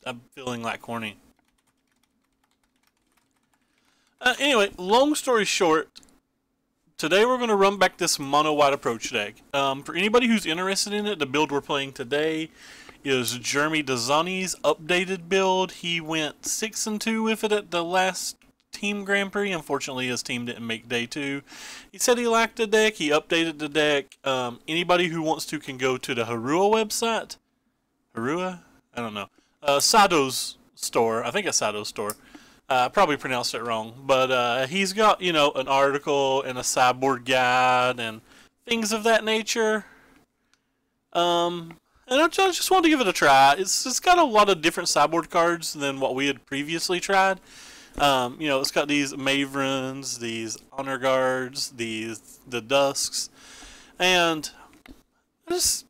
I'm feeling like corny. Anyway, long story short, today we're going to run back this mono white approach deck. For anybody who's interested in it, the build we're playing today is Jeremy Dazani's updated build. He went 6-2 with it at the last Team Grand Prix. Unfortunately, his team didn't make day 2. He said he liked the deck. He updated the deck. Anybody who wants to can go to the Harua website. Harua? I don't know. Sado's store. I think it's Sado's store. Probably pronounced it wrong, but he's got, you know, an article and a sideboard guide and things of that nature. And I just wanted to give it a try. It's got a lot of different sideboard cards than what we had previously tried. You know, it's got these Maverns, these Honor Guards, the Dusks, and I just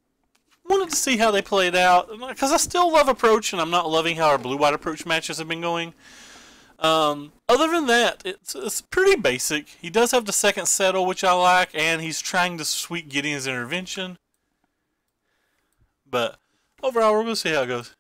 wanted to see how they played out, because I still love approach, and I'm not loving how our blue-white approach matches have been going. Other than that, it's pretty basic. He does have the second settle, which I like, and he's trying to sweep Gideon's intervention. But overall, we're going to see how it goes.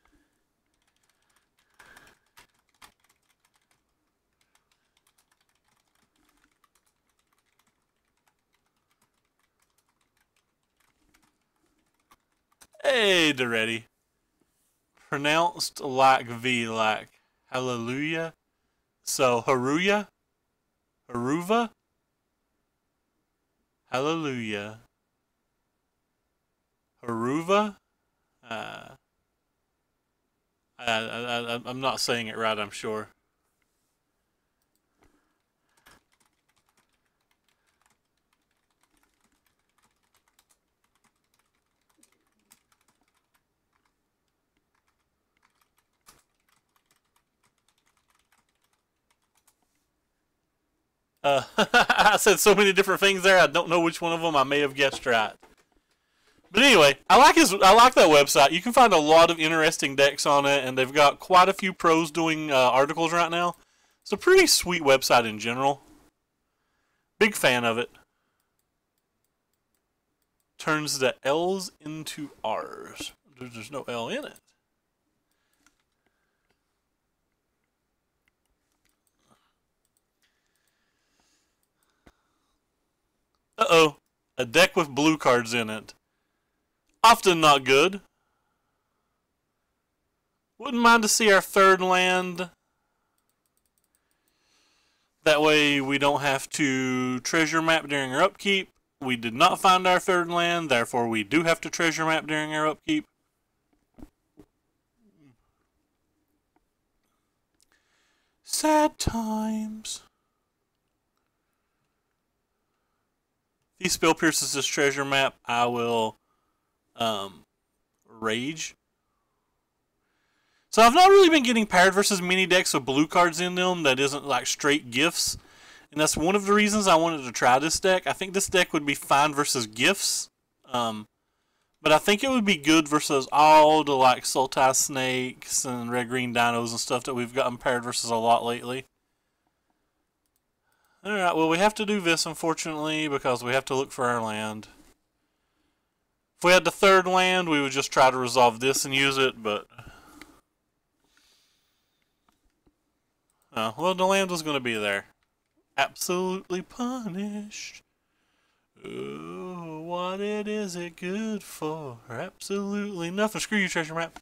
Hey, Duretti. Pronounced like V, like hallelujah. So, Haruya? Haruva? Hallelujah. Haruva? I'm not saying it right, I'm sure. I said so many different things there, I don't know which one of them I may have guessed right. But anyway, I like that website. You can find a lot of interesting decks on it, and they've got quite a few pros doing articles right now. It's a pretty sweet website in general. Big fan of it. Turns the L's into R's. There's no L in it. Uh-oh. A deck with blue cards in it. Often not good. Wouldn't mind to see our third land. That way we don't have to treasure map during our upkeep. We did not find our third land, therefore we do have to treasure map during our upkeep. Sad times. If he spell pierces this treasure map, I will rage. So I've not really been getting paired versus mini decks with blue cards in them that isn't like straight gifts. And that's one of the reasons I wanted to try this deck. I think this deck would be fine versus gifts. But I think it would be good versus all the like Sultai Snakes and red-green dinos and stuff that we've gotten paired versus a lot lately. Alright, well we have to do this unfortunately because we have to look for our land. If we had the third land, we would just try to resolve this and use it, but... well, the land was going to be there. Absolutely punished. Ooh, what is it good for? Absolutely nothing. Screw you, treasure map.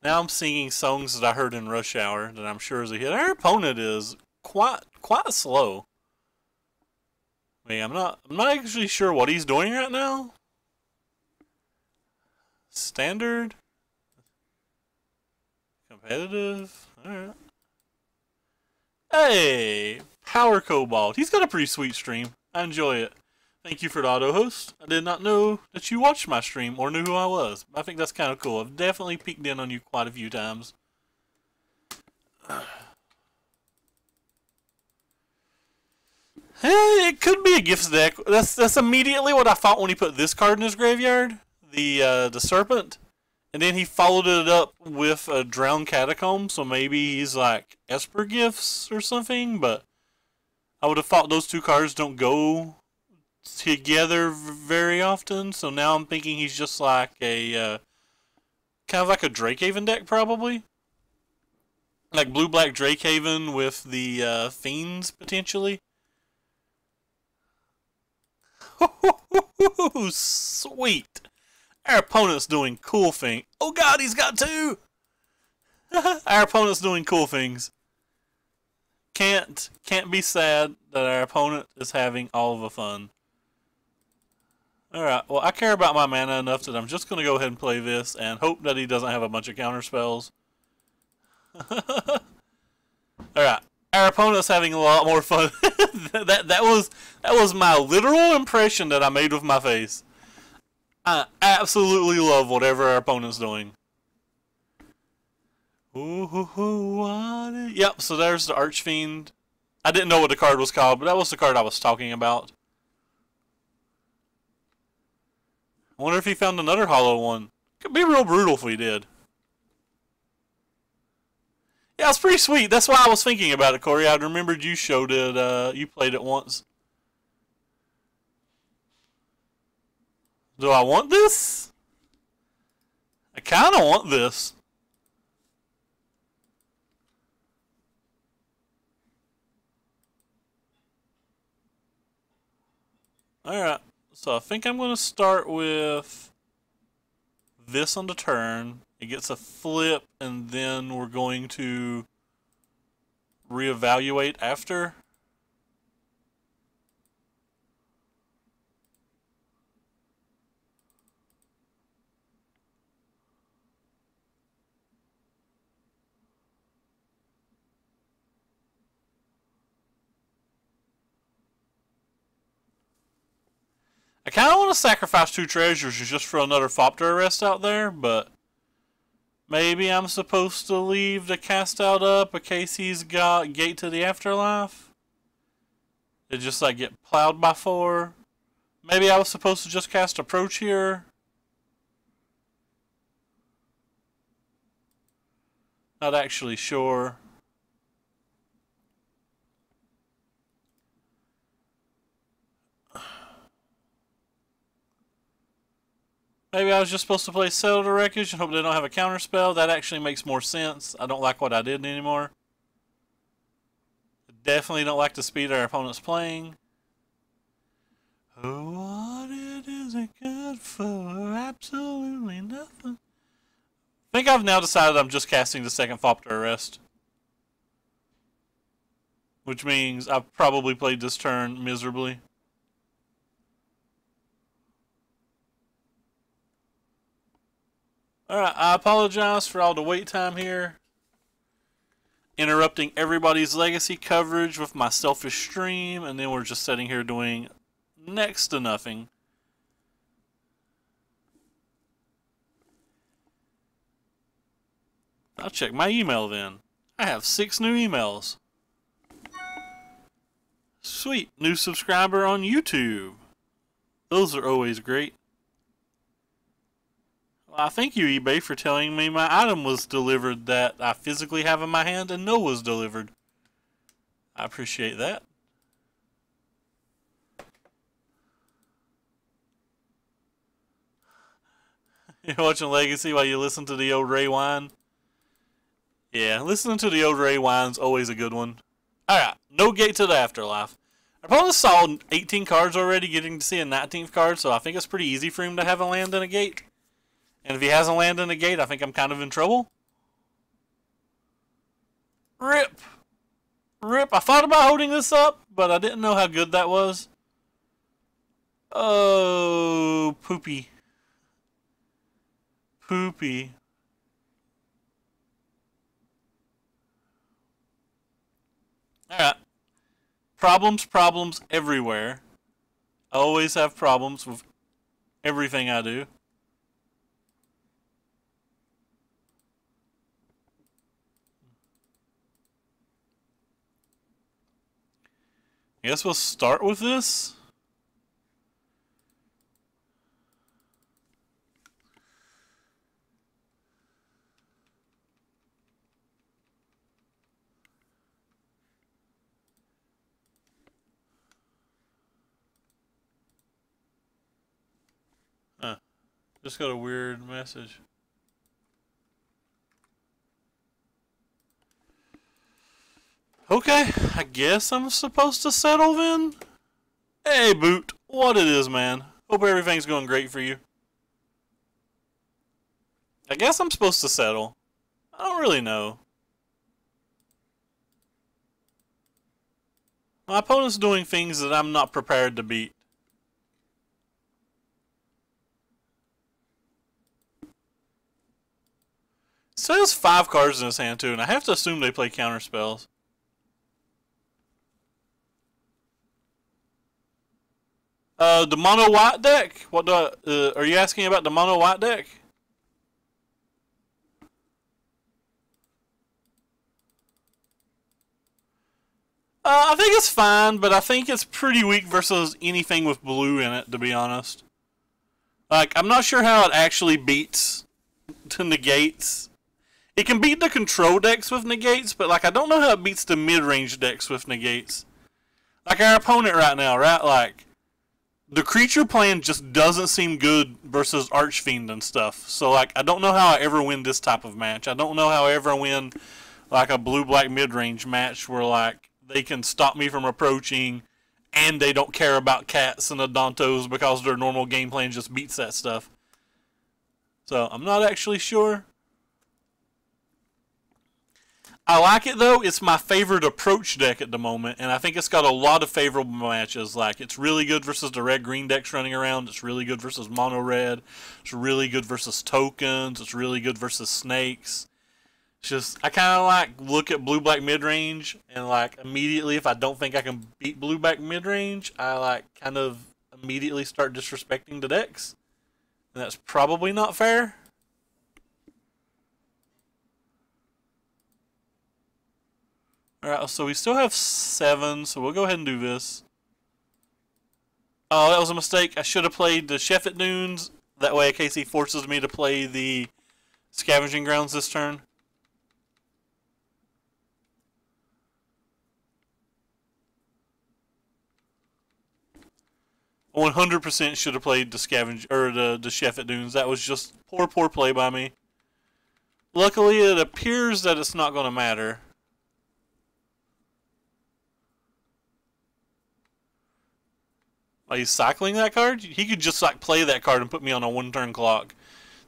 Now I'm singing songs that I heard in Rush Hour that I'm sure is a hit. Our opponent is quite slow. I mean, I'm not actually sure what he's doing right now. Standard, competitive. All right. Hey, Power Cobalt. He's got a pretty sweet stream. I enjoy it. Thank you for the auto host. I did not know that you watched my stream or knew who I was. I think that's kind of cool. I've definitely peeked in on you quite a few times. It could be a gifts deck. That's immediately what I thought when he put this card in his graveyard, the Serpent, and then he followed it up with a Drowned Catacomb. So maybe he's like Esper Gifts or something. But I would have thought those two cards don't go together very often. So now I'm thinking he's just like a kind of like a Drakehaven deck, probably. Like blue-black Drakehaven with the Fiends, potentially. Sweet. Our opponent's doing cool things. Oh god, he's got two! Our opponent's doing cool things. Can't be sad that our opponent is having all of the fun. Alright, well I care about my mana enough that I'm just going to go ahead and play this and hope that he doesn't have a bunch of counter spells. Alright, our opponent's having a lot more fun. that was my literal impression that I made with my face. I absolutely love whatever our opponent's doing. Yep, so there's the Archfiend. I didn't know what the card was called, but that was the card I was talking about. I wonder if he found another hollow one. Could be real brutal if we did. Yeah, it's pretty sweet. That's why I was thinking about it, Corey. I remembered you showed it, you played it once. Do I want this? I kind of want this. Alright, so I think I'm going to start with this on the turn. It gets a flip, and then we're going to reevaluate after. I kind of want to sacrifice 2 treasures just for another Thopter arrest out there, but maybe I'm supposed to leave the cast out up in case he's got Gate to the Afterlife. It just like get plowed by 4. Maybe I was supposed to just cast Approach here. Not actually sure. Maybe I was just supposed to play Settle the Wreckage and hope they don't have a counter spell. That actually makes more sense. I don't like what I did anymore. Definitely don't like the speed our opponent's playing. Oh, what it is it good for? Absolutely nothing. I think I've now decided I'm just casting the second Thopter Arrest. Which means I've probably played this turn miserably. Alright, I apologize for all the wait time here. Interrupting everybody's Legacy coverage with my selfish stream, and then we're just sitting here doing next to nothing. I'll check my email then. I have 6 new emails. Sweet, new subscriber on YouTube. Those are always great. Well, thank you, eBay, for telling me my item was delivered that I physically have in my hand and know was delivered. I appreciate that. You're watching Legacy while you listen to the old Ray Wine? Yeah, listening to the old Ray Wine's always a good one. Alright, no Gate to the Afterlife. I probably saw 18 cards already, getting to see a 19th card, so I think it's pretty easy for him to have a land in a gate. And if he hasn't landed in a gate, I think I'm kind of in trouble. Rip! Rip! I thought about holding this up, but I didn't know how good that was. Oh, poopy. Poopy. Alright. Problems everywhere. I always have problems with everything I do. I guess we'll start with this. Just got a weird message. Okay, I guess I'm supposed to settle then? Hey, Boot. What it is, man. Hope everything's going great for you. I guess I'm supposed to settle. I don't really know. My opponent's doing things that I'm not prepared to beat. It says 5 cards in his hand too, and I have to assume they play counter spells. The mono white deck? What do are you asking about the mono white deck? I think it's fine, but I think it's pretty weak versus anything with blue in it, to be honest. Like, I'm not sure how it actually beats the negates. It can beat the control decks with negates, but like I don't know how it beats the mid-range decks with negates. Like our opponent right now, right? Like, the creature plan just doesn't seem good versus Archfiend and stuff. So like, I don't know how I ever win this type of match. I don't know how I ever win like a blue-black mid-range match where like they can stop me from approaching and they don't care about cats and Odontos because their normal game plan just beats that stuff. So I'm not actually sure. I like it though. It's my favorite approach deck at the moment, and I think it's got a lot of favorable matches. Like, it's really good versus the red-green decks running around. It's really good versus mono-red. It's really good versus tokens. It's really good versus snakes. It's just, I kind of like look at blue-black mid-range, and like immediately if I don't think I can beat blue-black mid-range, I like kind of immediately start disrespecting the decks. And that's probably not fair. Alright, so we still have 7, so we'll go ahead and do this. Oh, that was a mistake. I should have played the Sheffet Dunes. That way, in case he forces me to play the Scavenging Grounds this turn. I 100% should have played the the Sheffet Dunes. That was just poor play by me. Luckily, it appears that it's not going to matter. Are you cycling that card? He could just like play that card and put me on a 1-turn clock.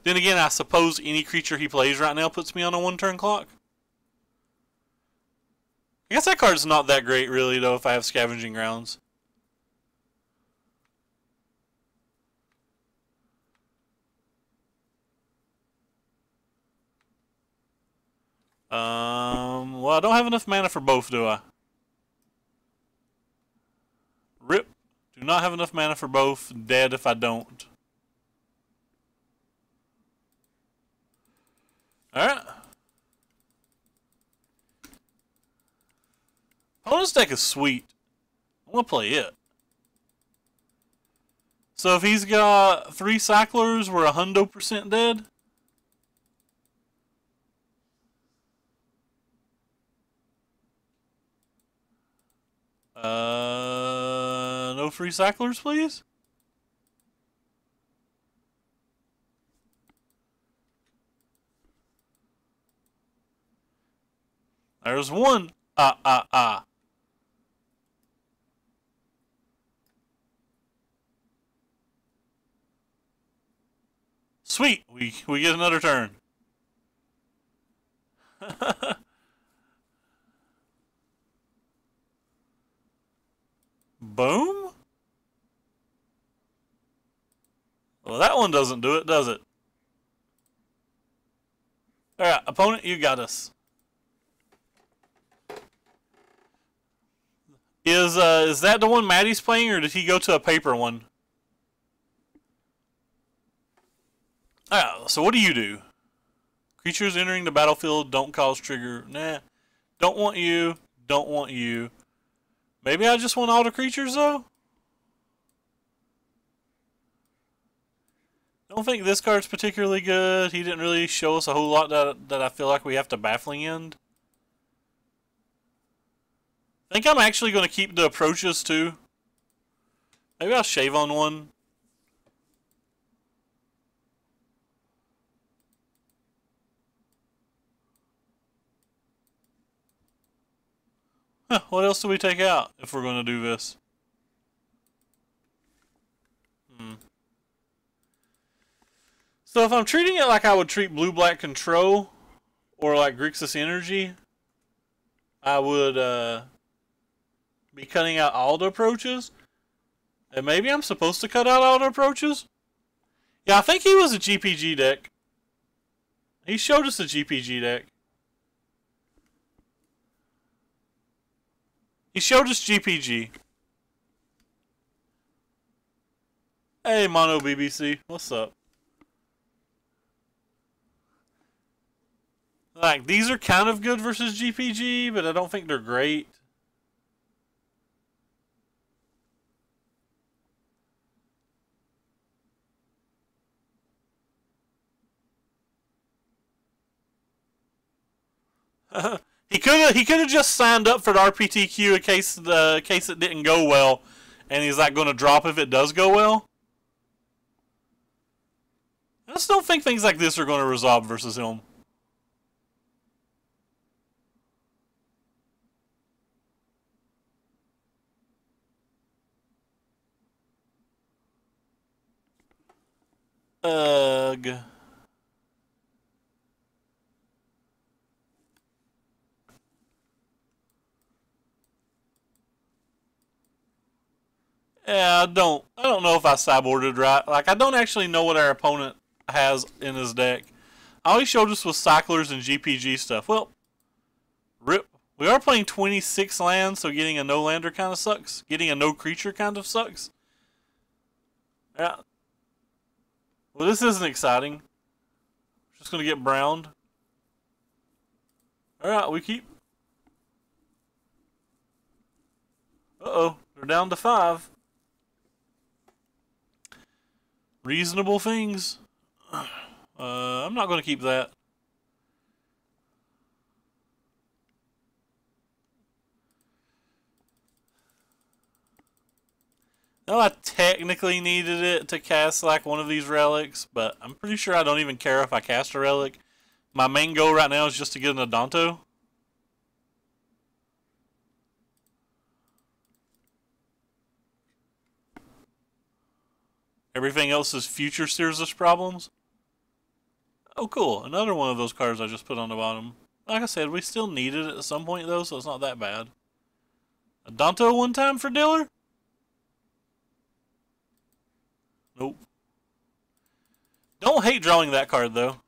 Then again, I suppose any creature he plays right now puts me on a 1-turn clock. I guess that card's not that great really though if I have Scavenging Grounds. Well, I don't have enough mana for both, do I? Rip. Do not have enough mana for both. Dead if I don't. Alright. Opponent's deck is sweet. I want to play it. So if he's got 3 cyclers, we're 100% dead. No free cyclers, please. There's one. Sweet. We get another turn. Boom? Well, that one doesn't do it, does it? Alright, opponent, you got us. Is that the one Maddie's playing, or did he go to a paper one? Alright, so what do you do? Creatures entering the battlefield don't cause trigger. Nah. Don't want you. Don't want you. Maybe I just want all the creatures, though? Don't think this card's particularly good. He didn't really show us a whole lot that I feel like we have to Baffling End. I think I'm actually going to keep the approaches, too. Maybe I'll shave on one. What else do we take out if we're going to do this? So if I'm treating it like I would treat Blue-Black Control or like Grixis Energy, I would be cutting out auto approaches. And maybe I'm supposed to cut out auto approaches? Yeah, I think he was a GPG deck. He showed us a GPG deck. He showed us GPG. Hey, Mono BBC. What's up? Like, these are kind of good versus GPG, but I don't think they're great. He could have just signed up for the RPTQ in case it didn't go well, and he's not going to drop if it does go well. I just don't think things like this are going to resolve versus him. Ugh. Yeah, I don't know if I sideboarded right. Like, I don't actually know what our opponent has in his deck. All he showed us was cyclers and GPG stuff. Well, rip. We are playing 26 lands, so getting a no-lander kind of sucks. Getting a no-creature kind of sucks. Yeah. Well, this isn't exciting. Just going to get browned. Alright, we keep. Uh-oh. They're down to 5. Reasonable things. I'm not going to keep that. No, I technically needed it to cast like one of these relics, but I'm pretty sure I don't even care if I cast a relic. My main goal right now is just to get an Adanto. Everything else is future Sears' problems. Oh, cool. Another one of those cards I just put on the bottom. Like I said, we still need it at some point, though, so it's not that bad. Adanto one time for Diller? Nope. Don't hate drawing that card, though.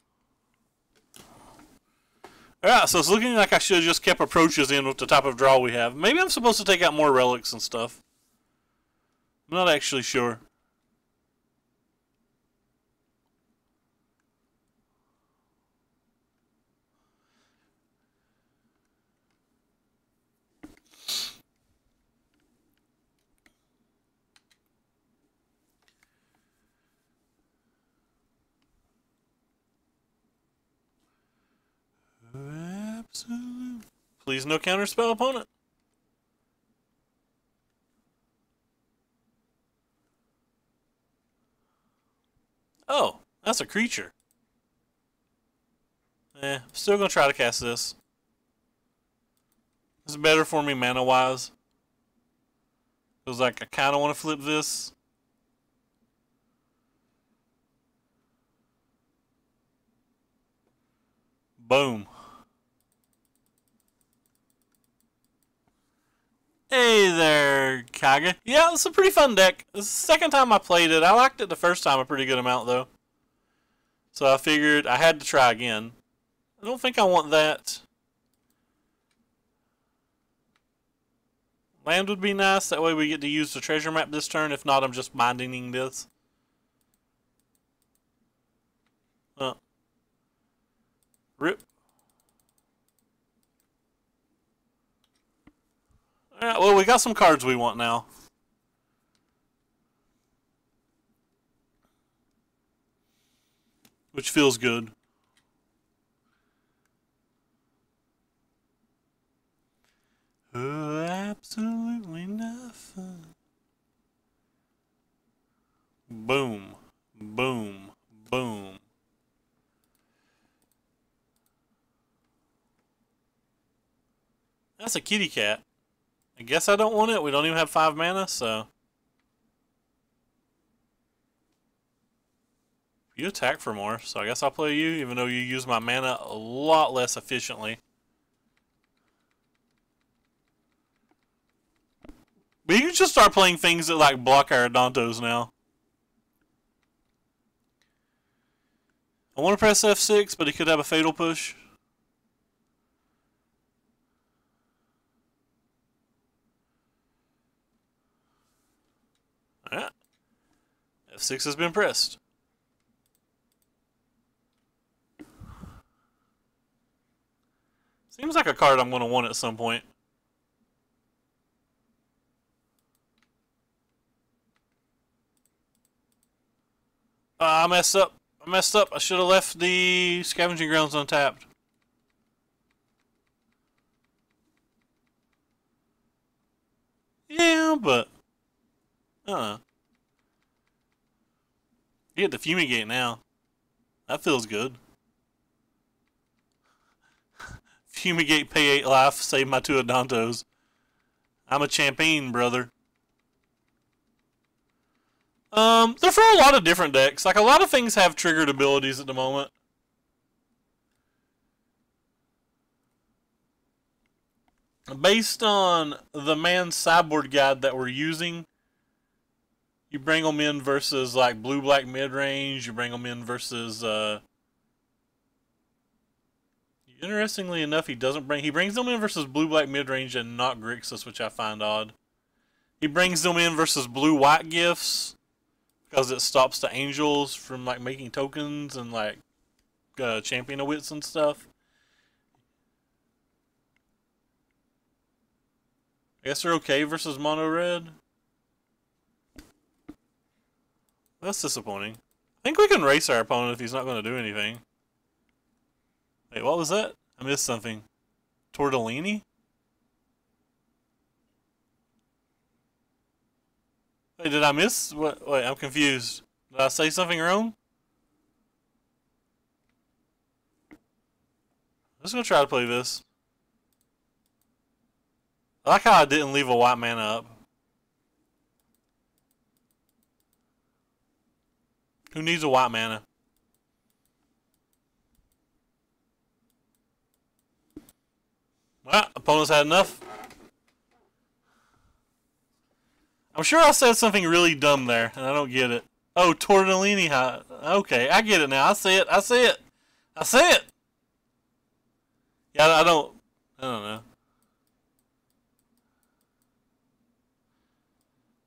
Alright, so it's looking like I should have just kept approaches in with the type of draw we have. Maybe I'm supposed to take out more relics and stuff. I'm not actually sure. Absolute. Please no counterspell opponent. Oh, that's a creature. Still gonna try to cast this. It's better for me mana-wise. Feels like I kinda wanna flip this. Boom. Hey there, Kaga. Yeah, it's a pretty fun deck. It's the second time I played it. I liked it the first time a pretty good amount, though. So I figured I had to try again. I don't think I want that. Land would be nice. That way we get to use the treasure map this turn. If not, I'm just binding this. Rip. Alright, well, we got some cards we want now. Which feels good. Oh, absolutely nothing. Boom. Boom. Boom. That's a kitty cat. I guess I don't want it. We don't even have 5 mana, so. You attack for more, so I guess I'll play you, even though you use my mana a lot less efficiently. But you can just start playing things that like block our Adantos now. I want to press F6, but he could have a Fatal Push. Alright. F6 has been pressed. Seems like a card I'm going to want at some point. I messed up. I should have left the Scavenging Grounds untapped. Yeah, but... You get the Fumigate now. That feels good. Fumigate, pay 8 life, save my 2 Adantos. I'm a champion, brother. They're for a lot of different decks. Like, a lot of things have triggered abilities at the moment. Based on the man's sideboard guide that we're using, you bring them in versus, like, blue-black mid-range. You bring them in versus, Interestingly enough, he brings them in versus blue-black mid-range and not Grixis, which I find odd. He brings them in versus blue-white gifts, because it stops the angels from, like, making tokens and, like, champion of wits and stuff. I guess they're okay versus mono red. That's disappointing. I think we can race our opponent if he's not going to do anything. Wait, what was that? I missed something. Tortellini? Wait, did I miss? What? Wait, I'm confused. Did I say something wrong? I'm just going to try to play this. I like how I didn't leave a white mana up. Who needs a white mana? Well, opponents had enough. I'm sure I said something really dumb there, and I don't get it. Oh, Tortellini. Okay, I get it now. I see it. I see it. I see it. Yeah, I don't know.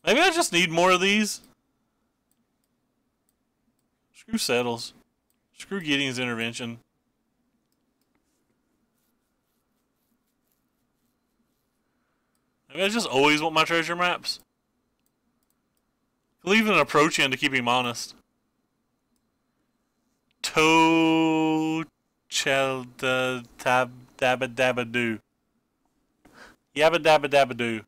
Maybe I just need more of these. Screw Settles. Screw Gideon's Intervention. Maybe I just always want my treasure maps. I'll leave an approach in to keep him honest. Dabba-dabba-doo. Yabba-dabba-dabba-doo.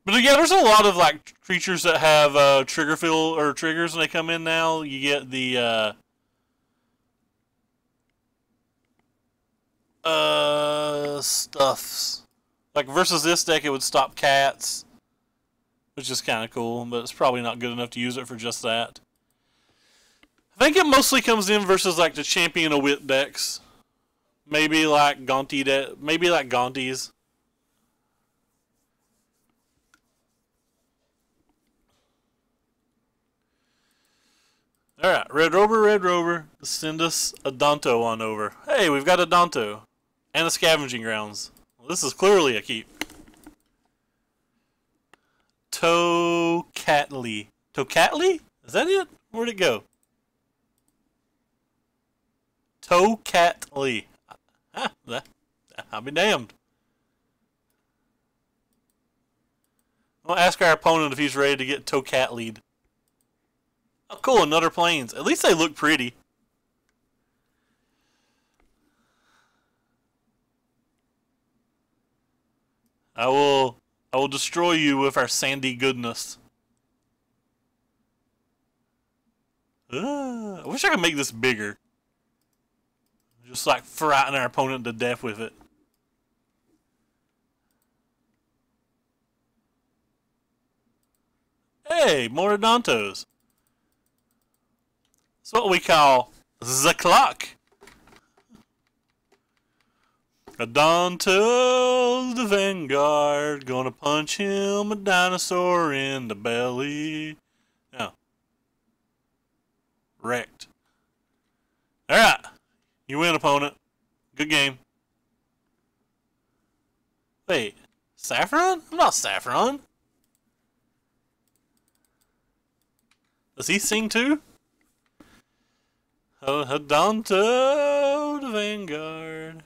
But yeah, there's a lot of, like, creatures that have trigger fill or triggers when they come in now. You get the stuffs. Like, versus this deck, it would stop cats, which is kind of cool, but it's probably not good enough to use it for just that. I think it mostly comes in versus, like, the Champion of Wit decks. Maybe like Gaunties. Alright, Red Rover, send us a Adanto on over. Hey, we've got a Adanto. And a Scavenging Grounds. Well, this is clearly a keep. Tocatli. Tocatli? Is that it? Where'd it go? Tocatli. I'll be damned. I'll ask our opponent if he's ready to get Tocatli'd. Oh, cool, another plains. At least they look pretty. I will destroy you with our sandy goodness. I wish I could make this bigger. Just like frighten our opponent to death with it. Hey, more Adontos. It's what we call the clock. Adonto's the vanguard, gonna punch him a dinosaur in the belly. No. Wrecked. Alright. You win, opponent. Good game. Wait. Saffron? I'm not Saffron. Does he sing too? Adonto the vanguard.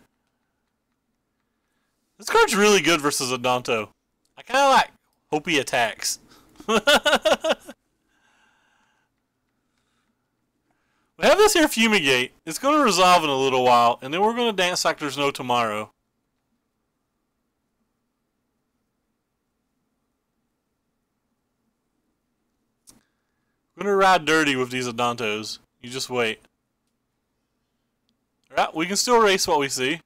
This card's really good versus Adonto. I kind of like hope he attacks. We have this here Fumigate. It's going to resolve in a little while, and then we're going to dance like there's no tomorrow. I'm going to ride dirty with these Adontos. You just wait. Alright, we can still race what we see.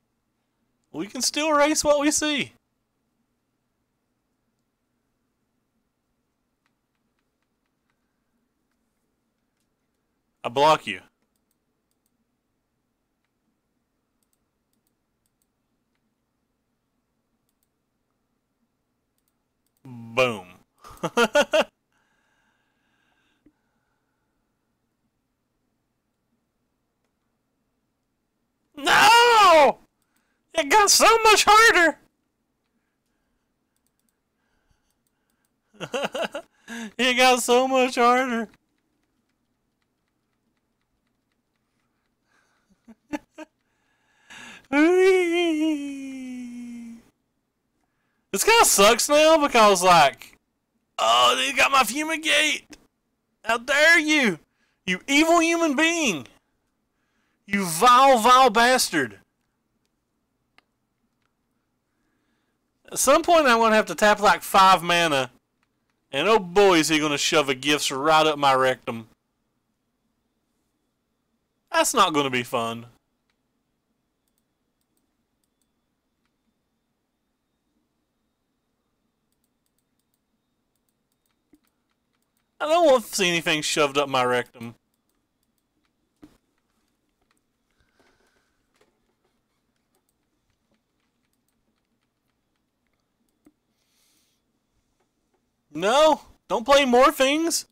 We can still race what we see. I block you. Boom. No! It got so much harder. It got so much harder. This kind of sucks now because, like, oh, they got my Fumigate. How dare you? You evil human being. You vile, vile bastard. At some point, I'm going to have to tap like 5 mana. And oh boy, is he going to shove a gifts right up my rectum. That's not going to be fun. I don't want to see anything shoved up my rectum. No, don't play more things.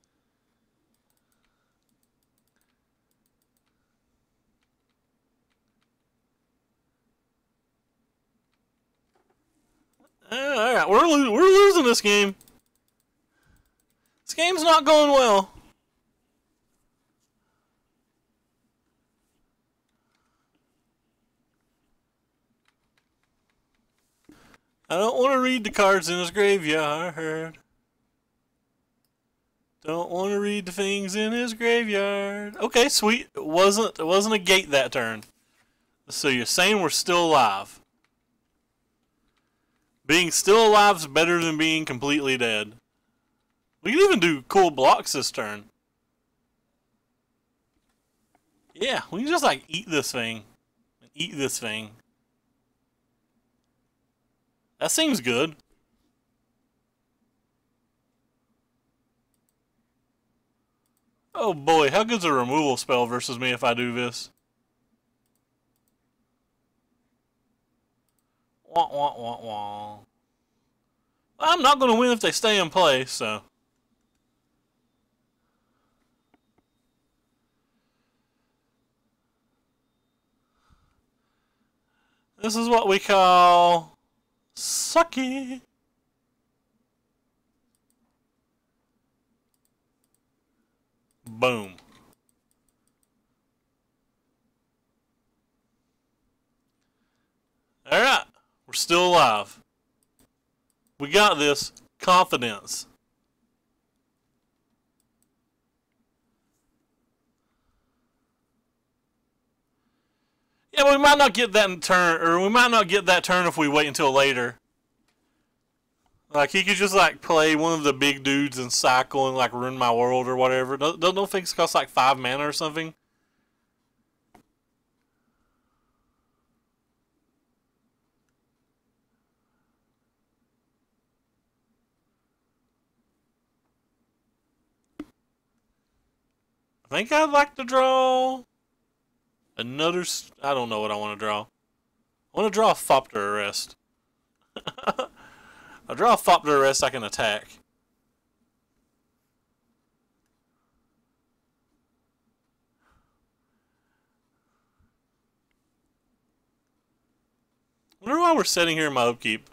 All right, we're losing this game. This game's not going well. I don't want to read the cards in his graveyard. Don't want to read the things in his graveyard. Okay, sweet. It wasn't a gate that turn. So you're saying we're still alive. Being still alive is better than being completely dead. We can even do cool blocks this turn. Yeah, we can just like eat this thing. Eat this thing. That seems good. Oh boy, how good's a removal spell versus me if I do this? Wah, wah, wah, wah. I'm not going to win if they stay in play, so. This is what we call sucky. Boom. Alright, we're still alive. We got this. Confidence. Yeah, but we might not get that in turn, or we might not get that turn if we wait until later. Like, he could just, like, play one of the big dudes and cycle and, like, ruin my world or whatever. Don't things cost, like, 5 mana or something? I think I'd like to draw another... I don't know what I want to draw. I want to draw a Thopter Arrest. I'll draw a Thopter Arrest I can attack. I wonder why we're sitting here in my upkeep.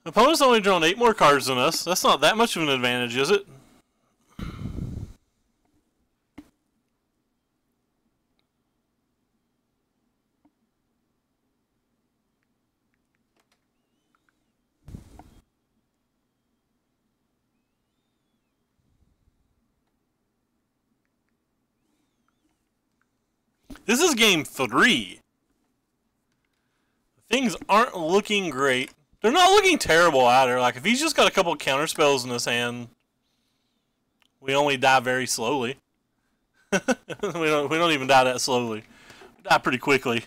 Opponent's only drawn 8 more cards than us. That's not that much of an advantage, is it? This is game 3. Things aren't looking great. They're not looking terrible either. Like, if he's just got a couple counter spells in his hand, we only die very slowly. we don't even die that slowly. We die pretty quickly.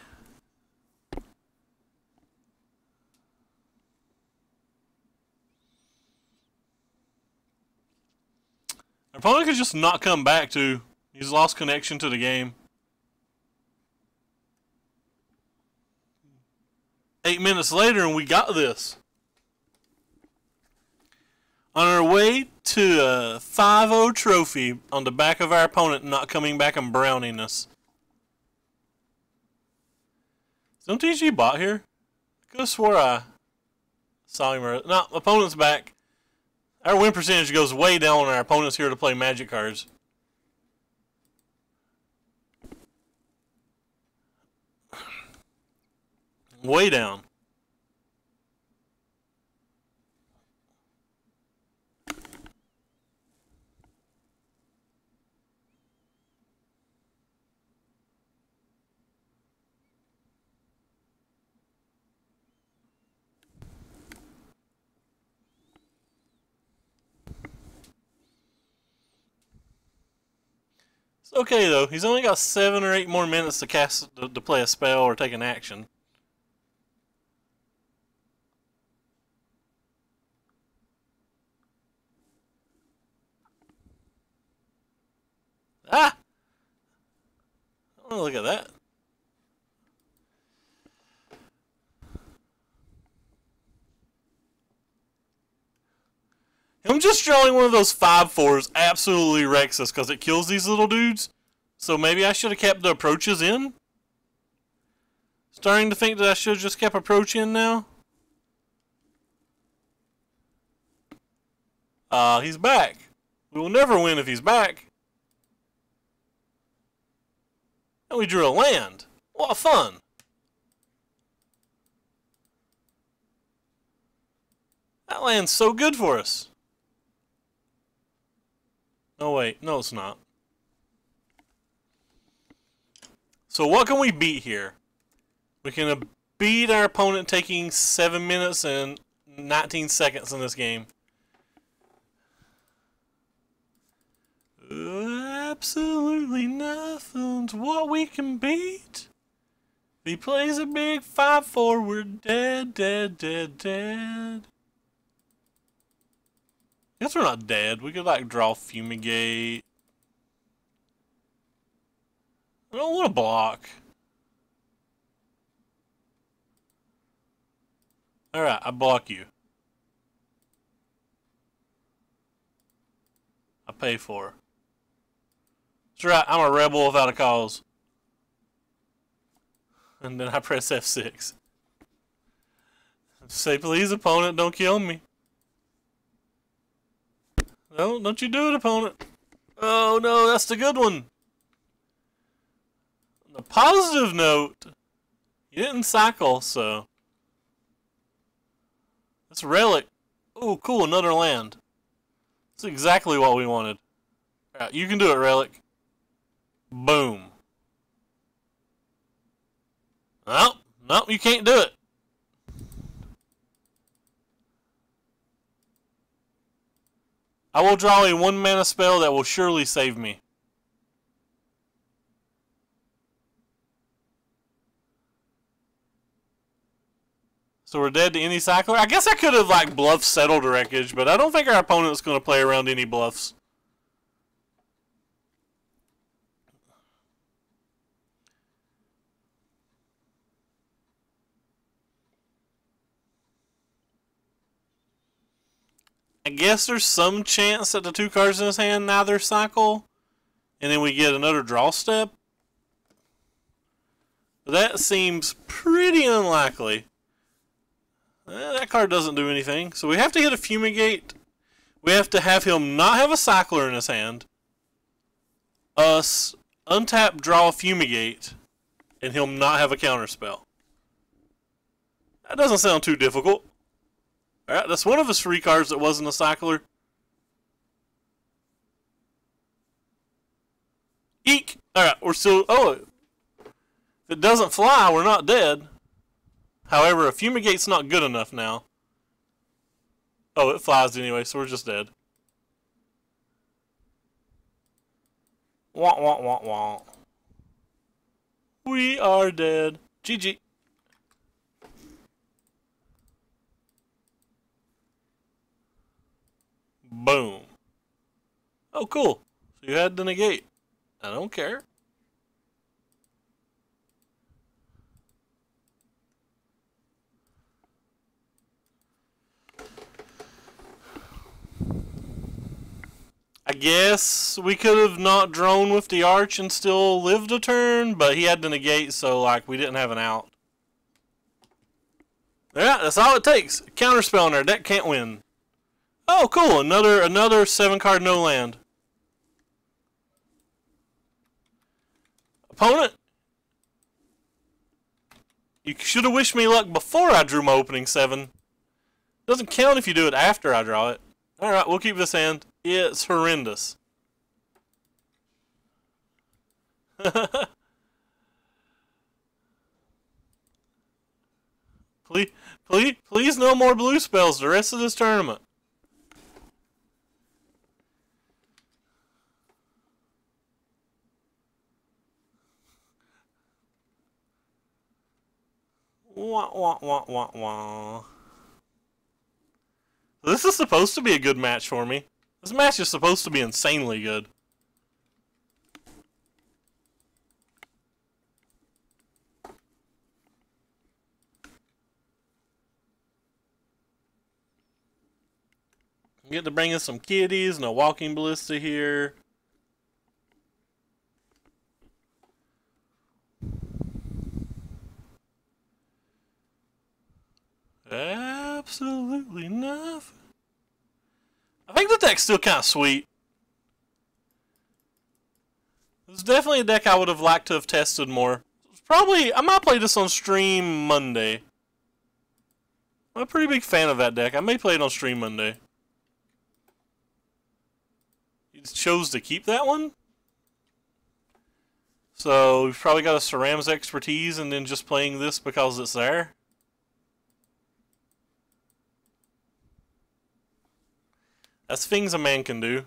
Our opponent could just not come back too. He's lost connection to the game. 8 minutes later and we got this. On our way to a 5-0 trophy on the back of our opponent not coming back and browning us. Is MTG bot here? I could have swore I saw him earlier. No, opponent's back. Our win percentage goes way down when our opponent's here to play Magic cards. Way down. It's okay though. He's only got 7 or 8 more minutes to cast to play a spell or take an action. Ah! Oh, look at that. Him just drawing one of those 5/4s absolutely wrecks us because it kills these little dudes. So maybe I should have kept the approaches in. Starting to think that I should have just kept approach in now. He's back. We will never win if he's back. And we drew a land. What fun. That land's so good for us. Oh wait, no it's not. So what can we beat here? We can beat our opponent taking 7 minutes and 19 seconds in this game. Absolutely nothing's what we can beat. If he plays a big 5/4, we're dead, dead, dead, dead. I guess we're not dead. We could like draw Fumigate. I don't want to block. Alright, I block you. I pay for it. That's right, I'm a rebel without a cause. And then I press F6. Say, please, opponent, don't kill me. No, don't you do it, opponent. Oh, no, that's the good one. On a positive note, you didn't cycle, so... That's a relic. Oh, cool, another land. That's exactly what we wanted. Right, you can do it, relic. Boom. Nope, nope, you can't do it. I will draw a 1-mana spell that will surely save me. So we're dead to any cycler? I guess I could have, like, bluff settled wreckage, but I don't think our opponent's going to play around any bluffs. I guess there's some chance that the 2 cards in his hand neither cycle, and then we get another draw step. But that seems pretty unlikely. That card doesn't do anything. So we have to hit a Fumigate. We have to have him not have a cycler in his hand. Us untap, draw a Fumigate, and him not have a counterspell. That doesn't sound too difficult. Alright, that's one of his 3 cards that wasn't a cycler. Eek! Alright, we're still... Oh, if it doesn't fly, we're not dead. However, a Fumigate's not good enough now. Oh, it flies anyway, so we're just dead. Wah, wah, wah, wah. We are dead. GG. Boom. Oh, cool. So you had the negate. I don't care. I guess we could have not drawn with the arch and still lived a turn, but he had the negate, so like we didn't have an out. Yeah, that's all it takes. Counterspell in there. Deck can't win. Oh, cool. Another 7-card no land. Opponent, you should have wished me luck before I drew my opening 7. Doesn't count if you do it after I draw it. Alright, we'll keep this hand. It's horrendous. Please no more blue spells the rest of this tournament. Wah, wah, wah, wah, wah. This is supposed to be a good match for me. This match is supposed to be insanely good. Get to bring in some kitties and a walking ballista here. Absolutely nothing. I think the deck's still kind of sweet. It's definitely a deck I would have liked to have tested more. Probably, I might play this on stream Monday. I'm a pretty big fan of that deck. I may play it on stream Monday. You chose to keep that one? So, we've probably got a Cerams expertise and then just playing this because it's there. That's things a man can do.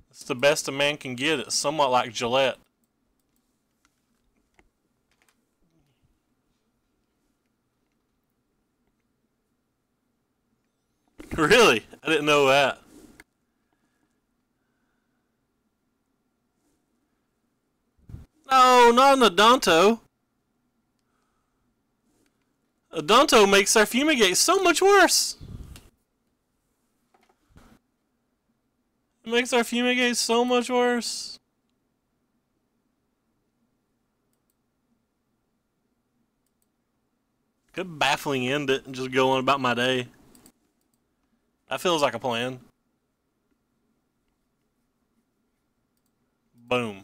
It's the best a man can get. It's somewhat like Gillette. Really? I didn't know that. No, not an Adanto. Adanto makes our Fumigate so much worse. It makes our Fumigate so much worse. Could baffling end it and just go on about my day. That feels like a plan. Boom.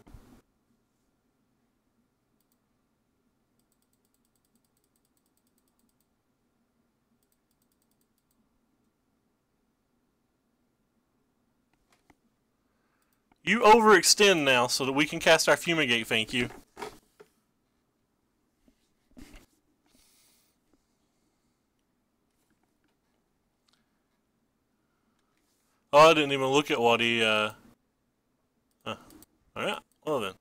You overextend now so that we can cast our Fumigate, thank you. Oh, I didn't even look at what he, Alright, well then.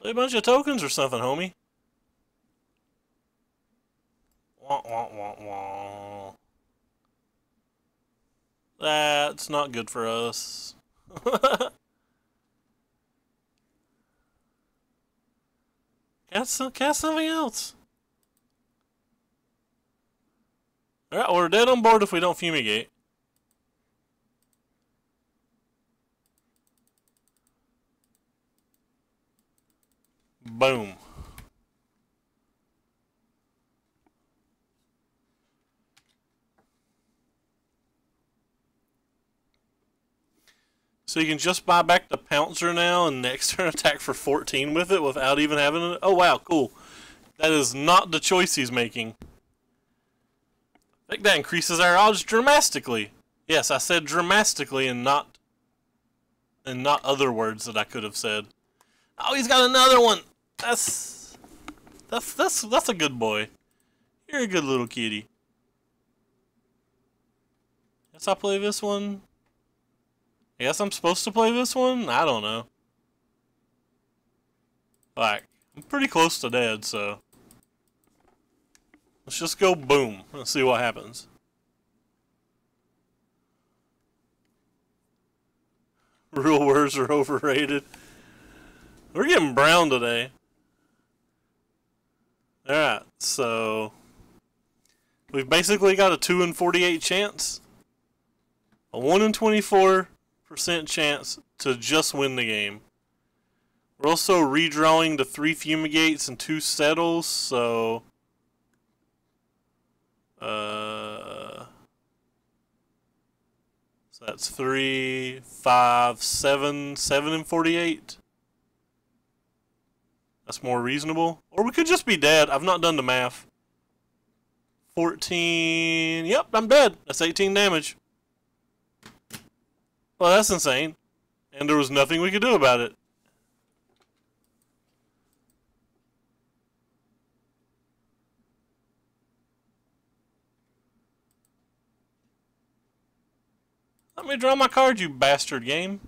Play a bunch of tokens or something, homie. Wah, wah, wah, wah. That's not good for us. Cast something else. Alright, we're dead on board if we don't fumigate. Boom. So you can just buy back the Pouncer now and next turn attack for 14 with it without even having it. Oh wow, cool. That is not the choice he's making. I think that increases our odds dramatically. Yes, I said dramatically and not other words that I could have said. Oh, he's got another one. That's a good boy. You're a good little kitty. Guess I'll play this one. I guess I'm supposed to play this one? I don't know. Like, I'm pretty close to dead, so let's just go boom. Let's see what happens. Real words are overrated. We're getting brown today. Alright, so we've basically got a 2 in 48 chance. A 1 in 24% chance to just win the game. We're also redrawing the 3 fumigates and 2 settles, so so that's 3, 5, 7, 7 and 48. That's more reasonable. Or we could just be dead. I've not done the math. 14. Yep, I'm dead. That's 18 damage. Well, that's insane. And there was nothing we could do about it. Let me draw my card, you bastard game.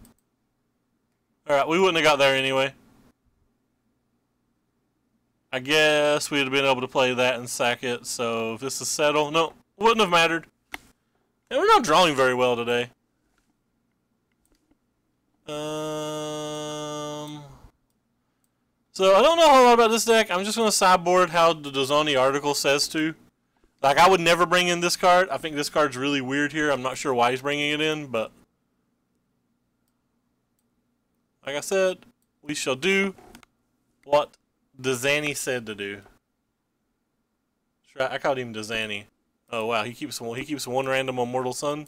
Alright, we wouldn't have got there anyway. I guess we'd have been able to play that and sack it, so if this is settle, no, wouldn't have mattered. And we're not drawing very well today. So I don't know a whole lot about this deck. I'm just going to sideboard how the Dazoni article says to. Like, I would never bring in this card. I think this card's really weird here. I'm not sure why he's bringing it in, but like I said, we shall do what Dazani said to do. I called him Dazani. Oh wow, he keeps one random on Mortal Sun.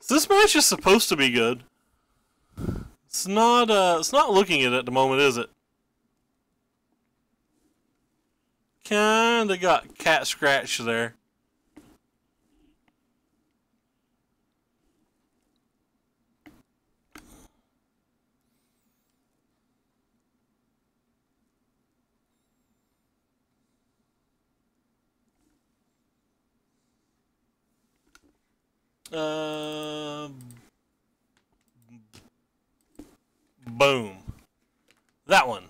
So this match is supposed to be good. It's not looking it at the moment, is it? Kinda got cat scratch there. Boom. That one.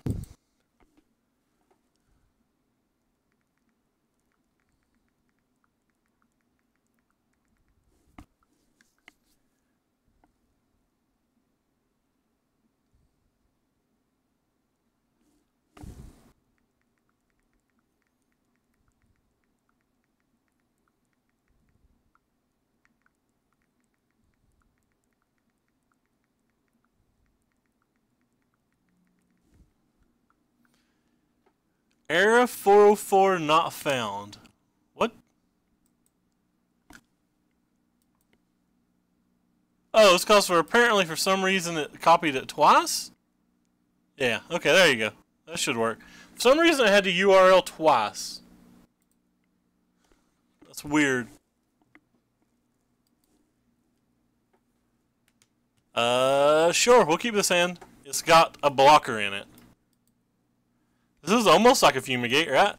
Era 404 not found. What? Oh, it's because apparently for some reason it copied it twice? Yeah, okay, there you go. That should work. For some reason it had the URL twice. That's weird. Sure, we'll keep this hand. It's got a blocker in it. This is almost like a fumigate, right?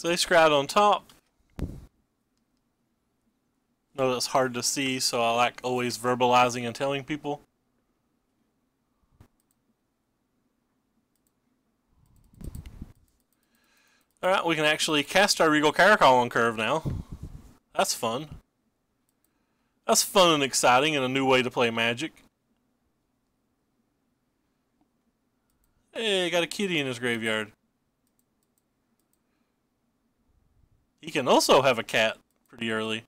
So they scryed on top. No, that's hard to see, so I like always verbalizing and telling people. Alright, we can actually cast our Regal Caracol on curve now. That's fun. That's fun and exciting and a new way to play Magic. Hey, got a kitty in his graveyard. He can also have a cat pretty early.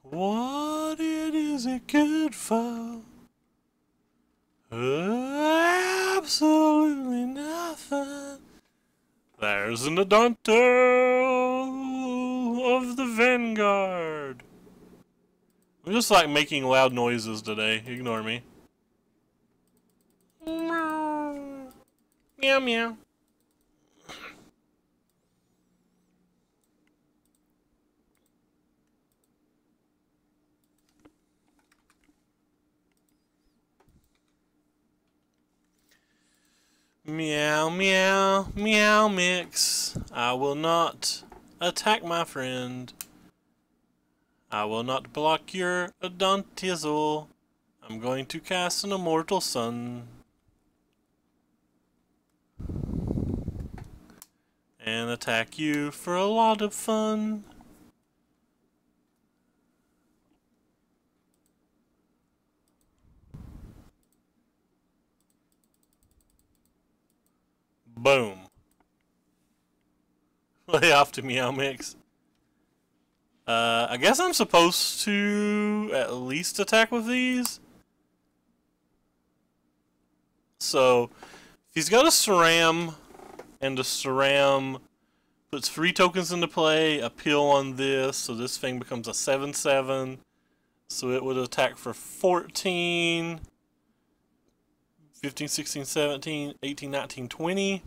What is it good for? Absolutely nothing. There's an Adonto of the Vanguard. I'm just like making loud noises today. Ignore me. Meow meow. Meow, meow, meow mix. I will not attack my friend. I will not block your Odontizzle. I'm going to cast an Immortal Sun. And attack you for a lot of fun. Boom. Lay off to Meow Mix. I guess I'm supposed to at least attack with these. So, if he's got a Saram, and the Saram puts 3 tokens into play, appeal on this, so this thing becomes a 7/7. So it would attack for 14. 15, 16, 17, 18, 19, 20.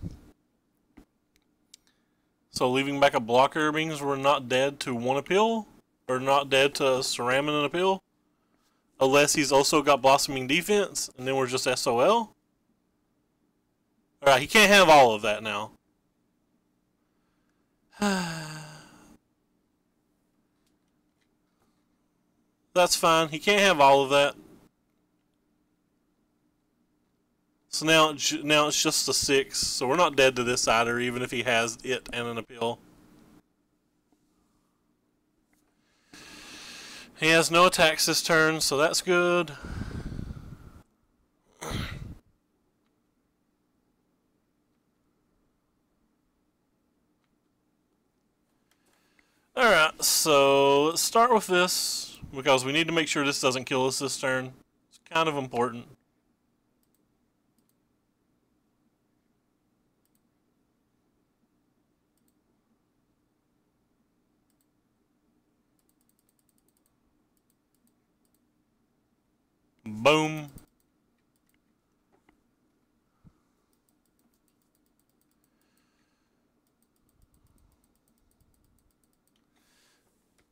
So leaving back a blocker means we're not dead to 1 appeal, or not dead to Saram and an appeal. Unless he's also got Blossoming Defense, and then we're just SOL. Alright, he can't have all of that now. That's fine, he can't have all of that. So now it's just a 6, so we're not dead to this either, even if he has it and an appeal. He has no attacks this turn, so that's good. Alright, so let's start with this, because we need to make sure this doesn't kill us this turn. It's kind of important. Boom.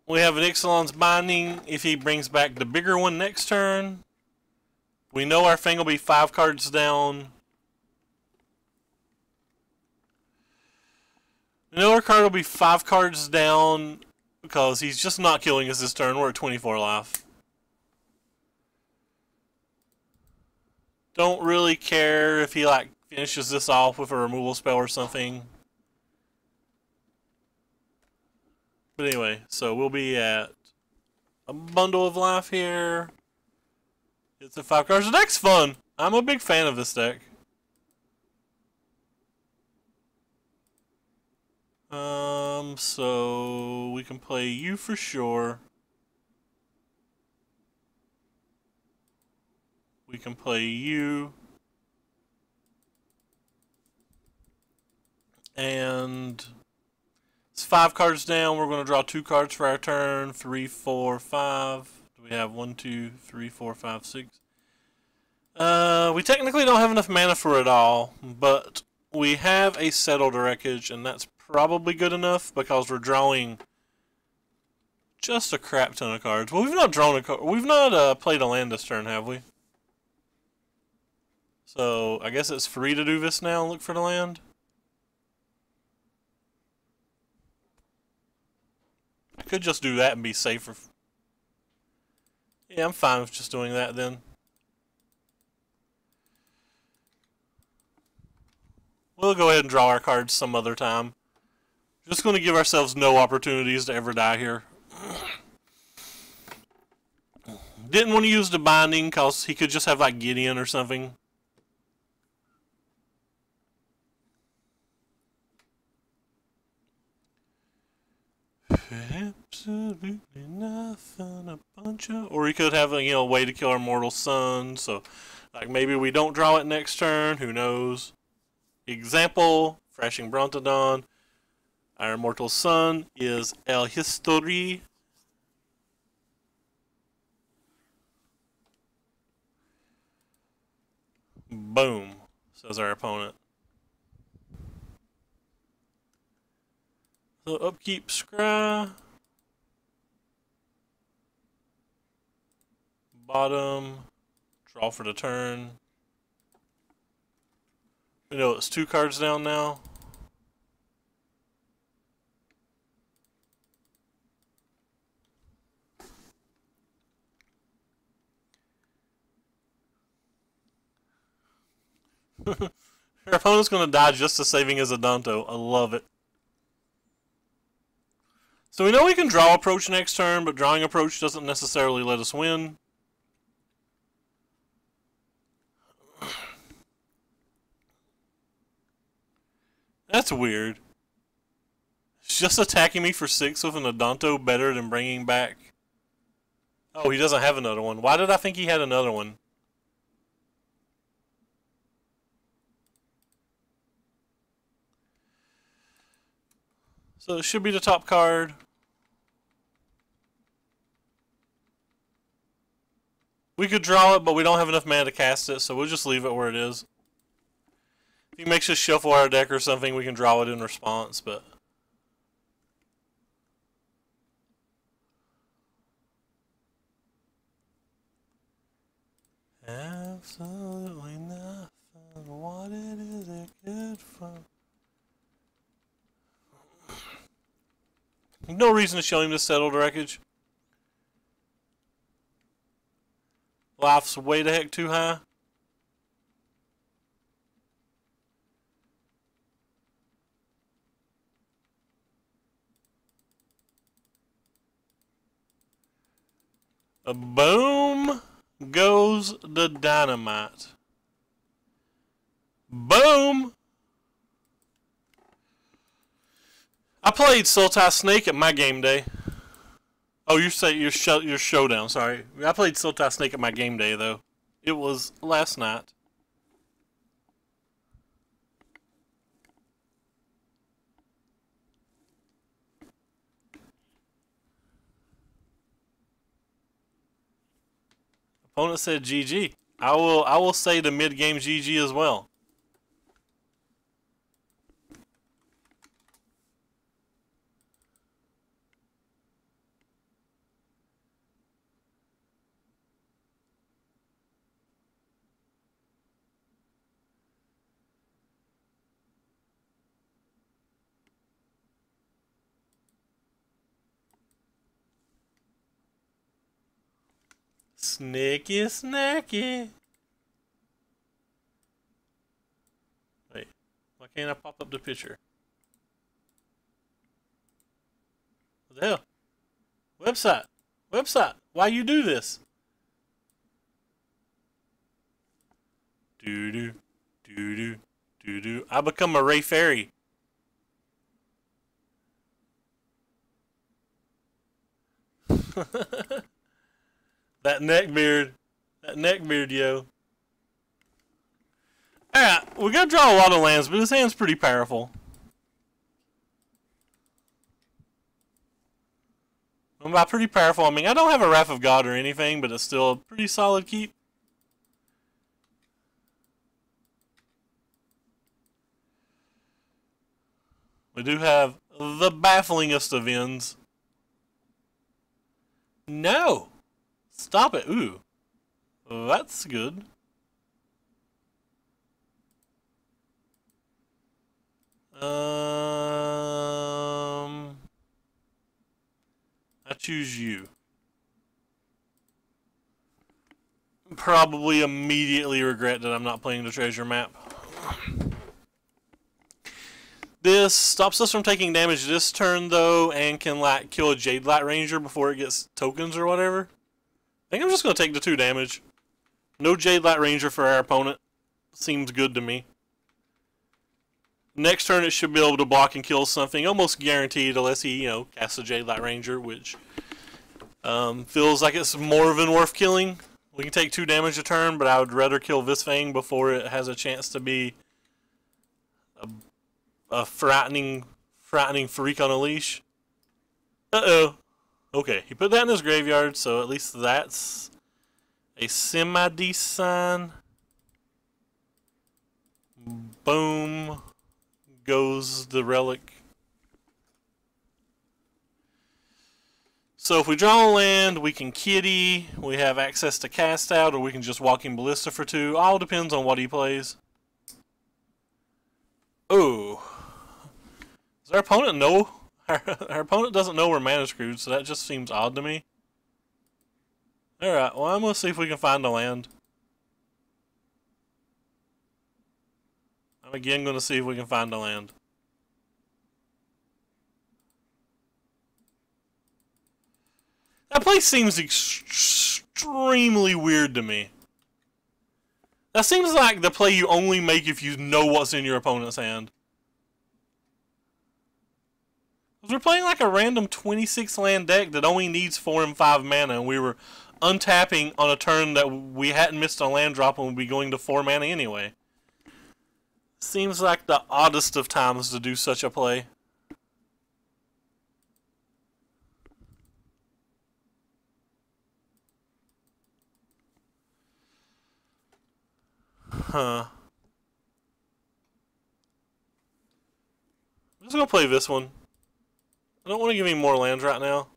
We have an Ixalan's Binding if he brings back the bigger one next turn. We know our thing will be 5 cards down. We know our card will be 5 cards down because he's just not killing us this turn. We're at 24 life. Don't really care if he like finishes this off with a removal spell or something. But anyway, so we'll be at a bundle of life here. It's a 5 cards. The deck's fun. I'm a big fan of this deck. So we can play you for sure. We can play you. And it's 5 cards down. We're going to draw 2 cards for our turn. 3, 4, 5. Do we have 1, 2, 3, 4, 5, 6? We technically don't have enough mana for it all, but we have a Settled Wreckage, and that's probably good enough because we're drawing just a crap ton of cards. Well, we've not drawn a card. We've not played a land this turn, have we? So I guess it's free to do this now and look for the land. I could just do that and be safer. Yeah, I'm fine with just doing that then. We'll go ahead and draw our cards some other time. Just going to give ourselves no opportunities to ever die here. Didn't want to use the binding because he could just have like Gideon or something. Absolutely nothing, a bunch of... Or he could have a, a way to kill our mortal sun. So, like, maybe we don't draw it next turn. Who knows? Example, Thrashing Brontodon. Our mortal sun is El History. Boom, says our opponent. So upkeep Scry. Bottom. Draw for the turn. We know it's 2 cards down now. Your opponent's going to die just to saving his Adanto. I love it. So we know we can draw approach next turn, but drawing approach doesn't necessarily let us win. That's weird. It's just attacking me for 6 with an Adanto better than bringing back... Oh, he doesn't have another one. Why did I think he had another one? So it should be the top card. We could draw it, but we don't have enough mana to cast it, so we'll just leave it where it is. If he makes us shuffle our deck or something, we can draw it in response, but... Absolutely nothing. What it is it good for? No reason to show him this settled wreckage. Life's way the heck too high. A boom goes the dynamite. Boom! I played Sultai Snake at my game day. Oh, you say your showdown, sorry. I played Sultai Snake at my game day, though. It was last night. Opponent said GG. I will say the mid-game GG as well. Snicky snacky. Wait, why can't I pop up the picture? What the hell? Website. Website. Why you do this? Doo-doo. Doo-doo. Doo-doo. I become a Ray Fairy. That neck beard. That neck beard, yo. Alright, we're gonna draw a lot of lands, but his hand's pretty powerful. And by pretty powerful, I mean I don't have a Wrath of God or anything, but it's still a pretty solid keep. We do have the bafflingest of ends. No! Stop it. Ooh. That's good. I choose you. Probably immediately regret that I'm not playing the treasure map. This stops us from taking damage this turn, though, and can like kill a Jadelight Ranger before it gets tokens or whatever. I think I'm just going to take the 2 damage. No Jadelight Ranger for our opponent. Seems good to me. Next turn it should be able to block and kill something, almost guaranteed, unless he, casts a Jadelight Ranger, which feels like it's more than worth killing. We can take 2 damage a turn, but I would rather kill Visfang before it has a chance to be a frightening freak on a leash. Uh-oh. Okay, he put that in his graveyard, so at least that's a semi-decent sign. Boom. Goes the relic. So if we draw a land, we can kitty, we have access to cast out, or we can just Walking Ballista for 2. All depends on what he plays. Oh. Does our opponent know? Our opponent doesn't know we're mana screwed, so that just seems odd to me. Alright, well I'm going to see if we can find a land. I'm again going to see if we can find a land. That place seems extremely weird to me. That seems like the play you only make if you know what's in your opponent's hand. We're playing like a random 26 land deck that only needs 4 and 5 mana, and we were untapping on a turn that we hadn't missed a land drop and would be going to 4 mana anyway. Seems like the oddest of times to do such a play. Huh. I'm just gonna play this one. I don't want to give me more lands right now.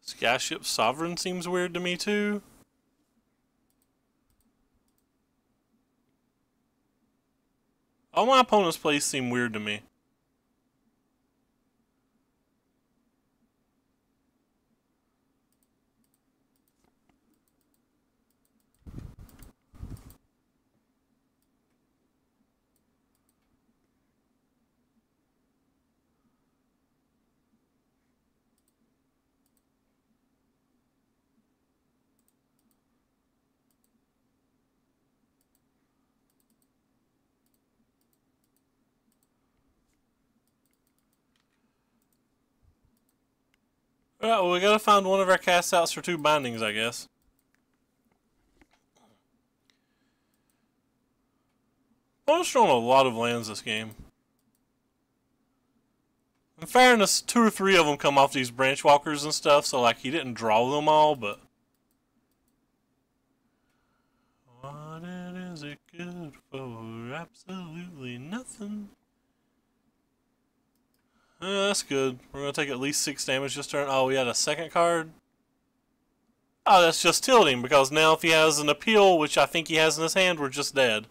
Skyship Sovereign seems weird to me too. All my opponent's plays seem weird to me. Alright, well we gotta find one of our cast outs for 2 bindings, I guess. I'm just throwing a lot of lands this game. In fairness, 2 or 3 of them come off these branch walkers and stuff, so like he didn't draw them all, but... What is it good for? Absolutely nothing. That's good. We're going to take at least 6 damage this turn. Oh, we had a second card? Oh, that's just tilting, because now if he has an appeal, which I think he has in his hand, we're just dead.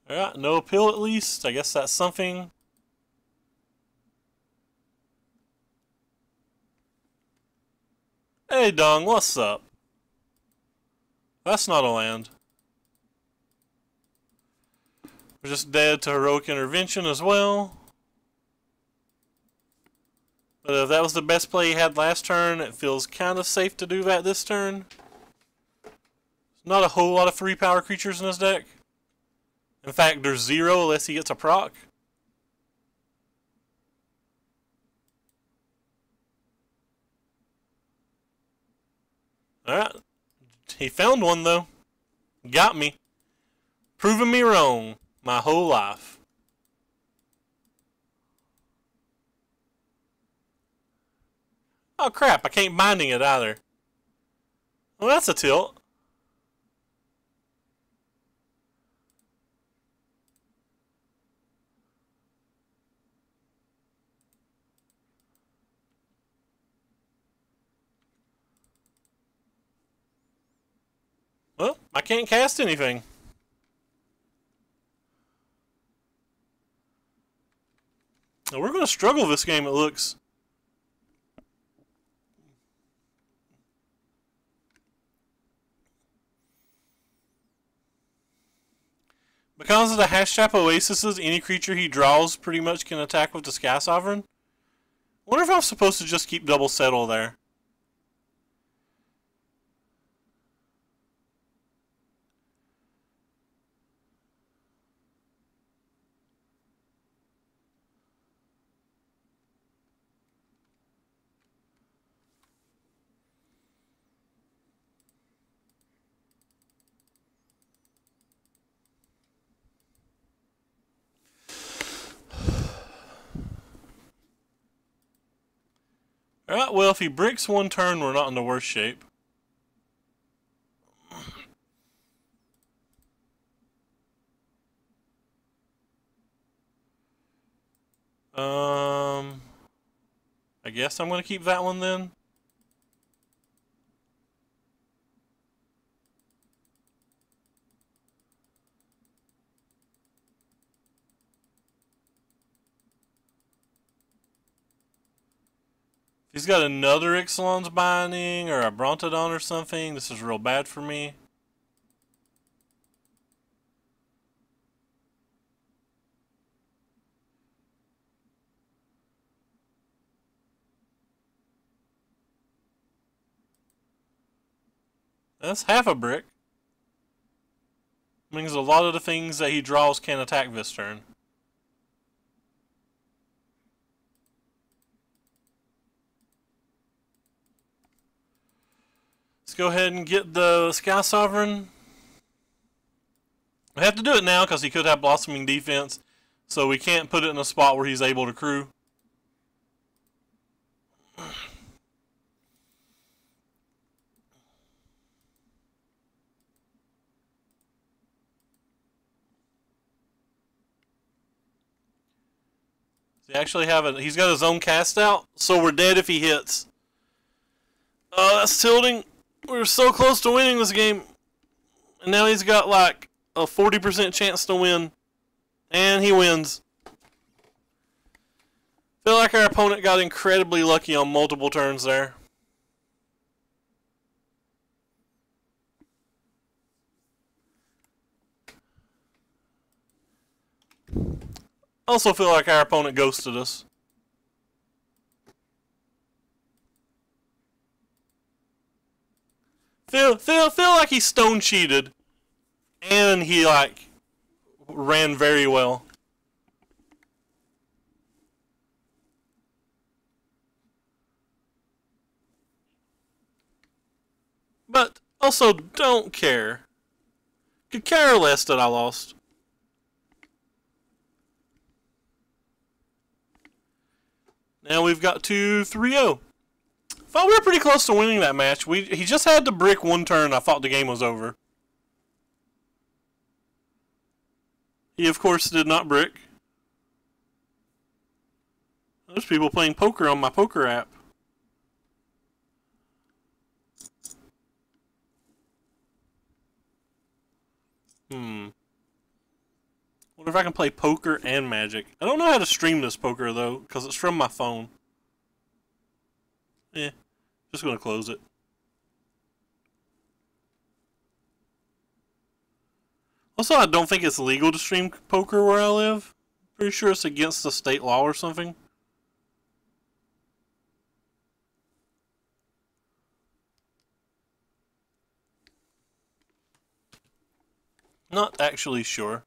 Alright, no appeal at least. I guess that's something. Hey, Dung, what's up? That's not a land. We're just dead to Heroic Intervention as well. But if that was the best play he had last turn, it feels kind of safe to do that this turn. There's not a whole lot of 3-power creatures in his deck. In fact, there's 0 unless he gets a proc. Alright. He found one, though. Got me. Proving me wrong my whole life. Oh, crap. I can't binding it either. Well, that's a tilt. Well, I can't cast anything. We're going to struggle this game, it looks. Because of the Hashtag Oases, any creature he draws pretty much can attack with the Sky Sovereign. I wonder if I'm supposed to just keep double settle there. Alright, well, if he bricks one turn, we're not in the worst shape. I guess I'm going to keep that one then. If he's got another Ixalan's Binding or a Brontodon or something, this is real bad for me. That's half a brick. Means a lot of the things that he draws can't attack this turn. Let's go ahead and get the Sky Sovereign. I have to do it now because he could have Blossoming Defense, so we can't put it in a spot where he's able to crew. He actually have it. He's got his own cast out, so we're dead if he hits. Oh, that's tilting. We were so close to winning this game, and now he's got like a 40% chance to win, and he wins. Feel like our opponent got incredibly lucky on multiple turns there. Also feel like our opponent ghosted us. Feel like he stone cheated, and he like ran very well. But also don't care. Could care less that I lost. Now we've got to 3-0. Thought we were pretty close to winning that match. He just had to brick one turn. I thought the game was over. He, of course, did not brick. There's people playing poker on my poker app. Wonder if I can play poker and Magic. I don't know how to stream this poker, though, because it's from my phone. Yeah, just going to close it. Also, I don't think it's legal to stream poker where I live. Pretty sure it's against the state law or something. Not actually sure.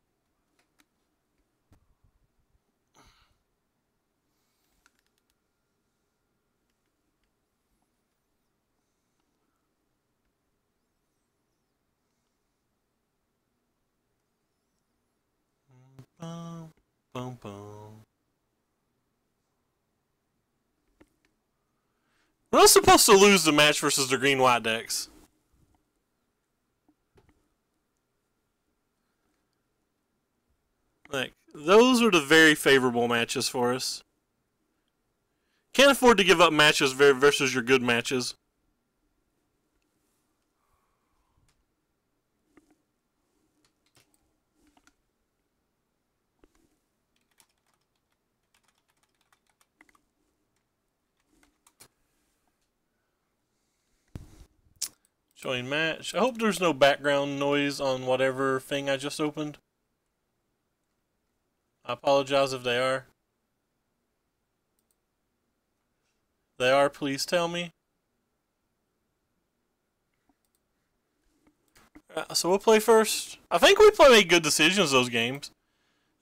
Boom, boom. We're not supposed to lose the match versus the green-white decks. Like, those are the very favorable matches for us. Can't afford to give up matches versus your good matches. Showing match. I hope there's no background noise on whatever thing I just opened. I apologize if they are. If they are, please tell me. So we'll play first. I think we make good decisions those games.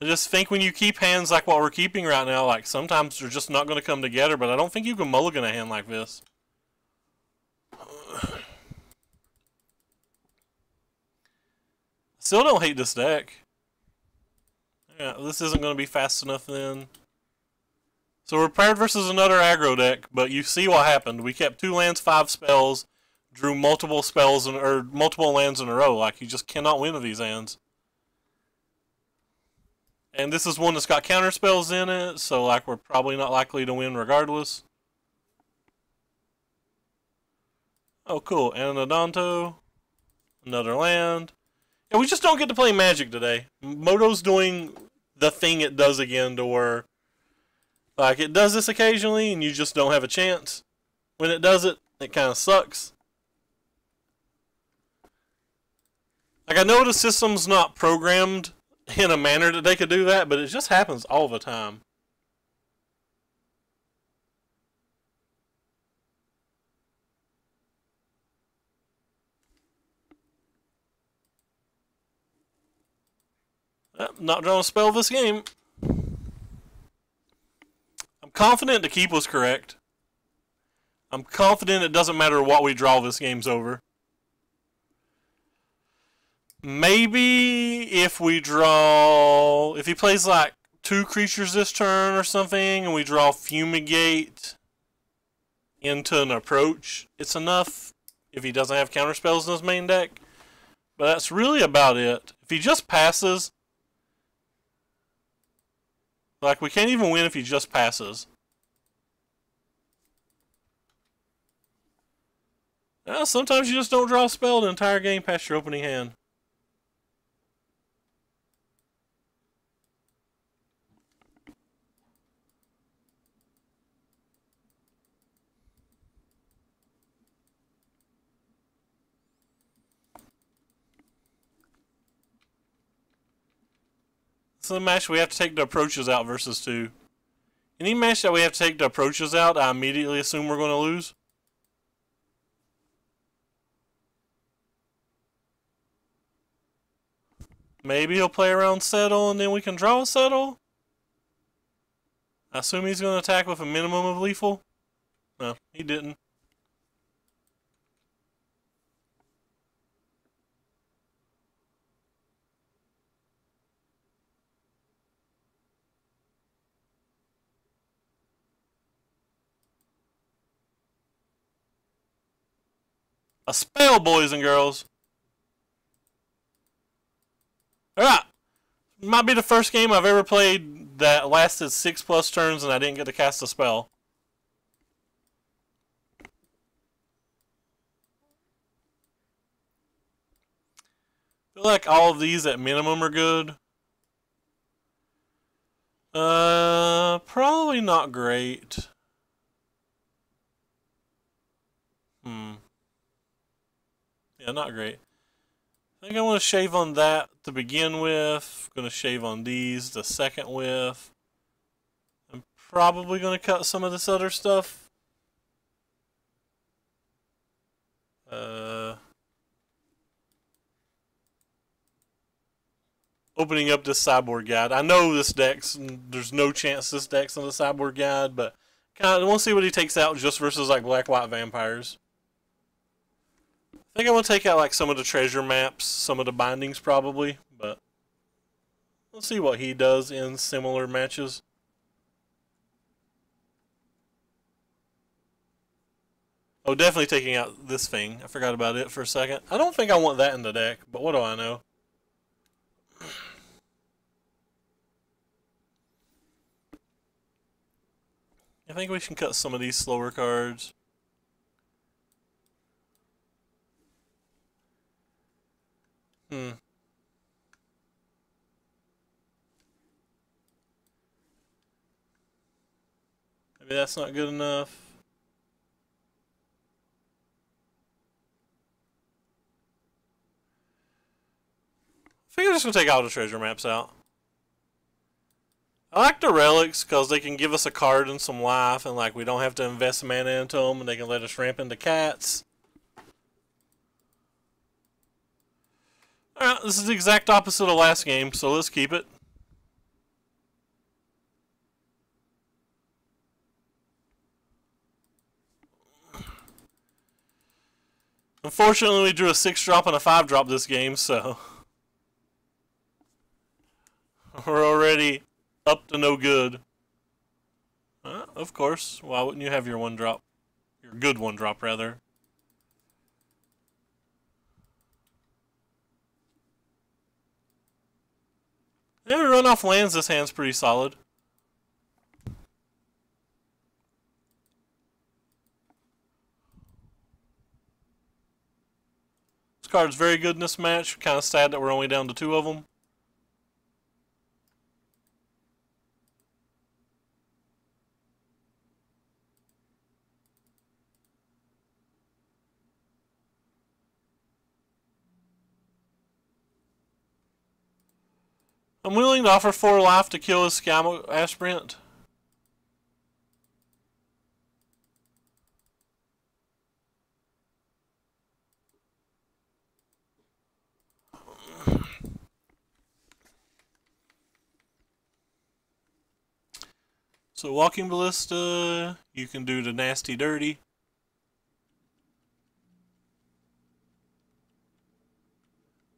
I just think when you keep hands like what we're keeping right now, like sometimes they're just not going to come together, but I don't think you can mulligan a hand like this. Still don't hate this deck. Yeah, this isn't going to be fast enough then. So we're paired versus another aggro deck, but you see what happened. We kept 2 lands, 5 spells, drew multiple spells or multiple lands in a row. Like, you just cannot win with these hands. And this is one that's got counter spells in it, so like we're probably not likely to win regardless. Oh, cool. Anodonto. Another land. Yeah, we just don't get to play Magic today. Moto's doing the thing it does again to where, like, it does this occasionally and you just don't have a chance. When it does it, it kind of sucks. Like, I know the system's not programmed in a manner that they could do that, but it just happens all the time. Not drawing a spell this game. I'm confident the keep was correct. I'm confident it doesn't matter what we draw, this game's over. Maybe if we draw... If he plays like 2 creatures this turn or something, and we draw Fumigate into an approach, it's enough if he doesn't have counter spells in his main deck. But that's really about it. If he just passes... Like, we can't even win if he just passes. Sometimes you just don't draw a spell the entire game past your opening hand. This is a match we have to take the approaches out versus 2. Any match that we have to take the approaches out, I immediately assume we're going to lose. Maybe he'll play around settle and then we can draw a settle. I assume he's going to attack with a minimum of lethal. No, he didn't. A spell, boys and girls. Alright. Might be the first game I've ever played that lasted 6+ turns and I didn't get to cast a spell. I feel like all of these at minimum are good. Probably not great. Yeah, not great. I think I want to shave on that to begin with. I'm going to shave on these the second with. I'm probably going to cut some of this other stuff. Opening up this sideboard guide. I know this deck's, there's no chance this deck's on the sideboard guide, but kind of want to see what he takes out just versus like black-white vampires. I think I want to take out like some of the treasure maps, some of the bindings probably, but Let's see what he does in similar matches. Oh, definitely taking out this thing. I forgot about it for a second. I don't think I want that in the deck, but what do I know? I think we can cut some of these slower cards. Maybe that's not good enough. I think I'm just going to take all the treasure maps out. I like the relics because they can give us a card and some life, and like we don't have to invest mana into them, and they can let us ramp into cats. Alright, this is the exact opposite of last game, so let's keep it. Unfortunately, we drew a 6-drop and a 5-drop this game, so we're already up to no good. Of course. Why wouldn't you have your 1-drop? Your good 1-drop, rather. Yeah, we run off lands. This hand's pretty solid. This card's very good in this match. Kind of sad that we're only down to 2 of them. I'm willing to offer 4 life to kill his Scam Aspirant. So Walking Ballista, you can do the Nasty Dirty.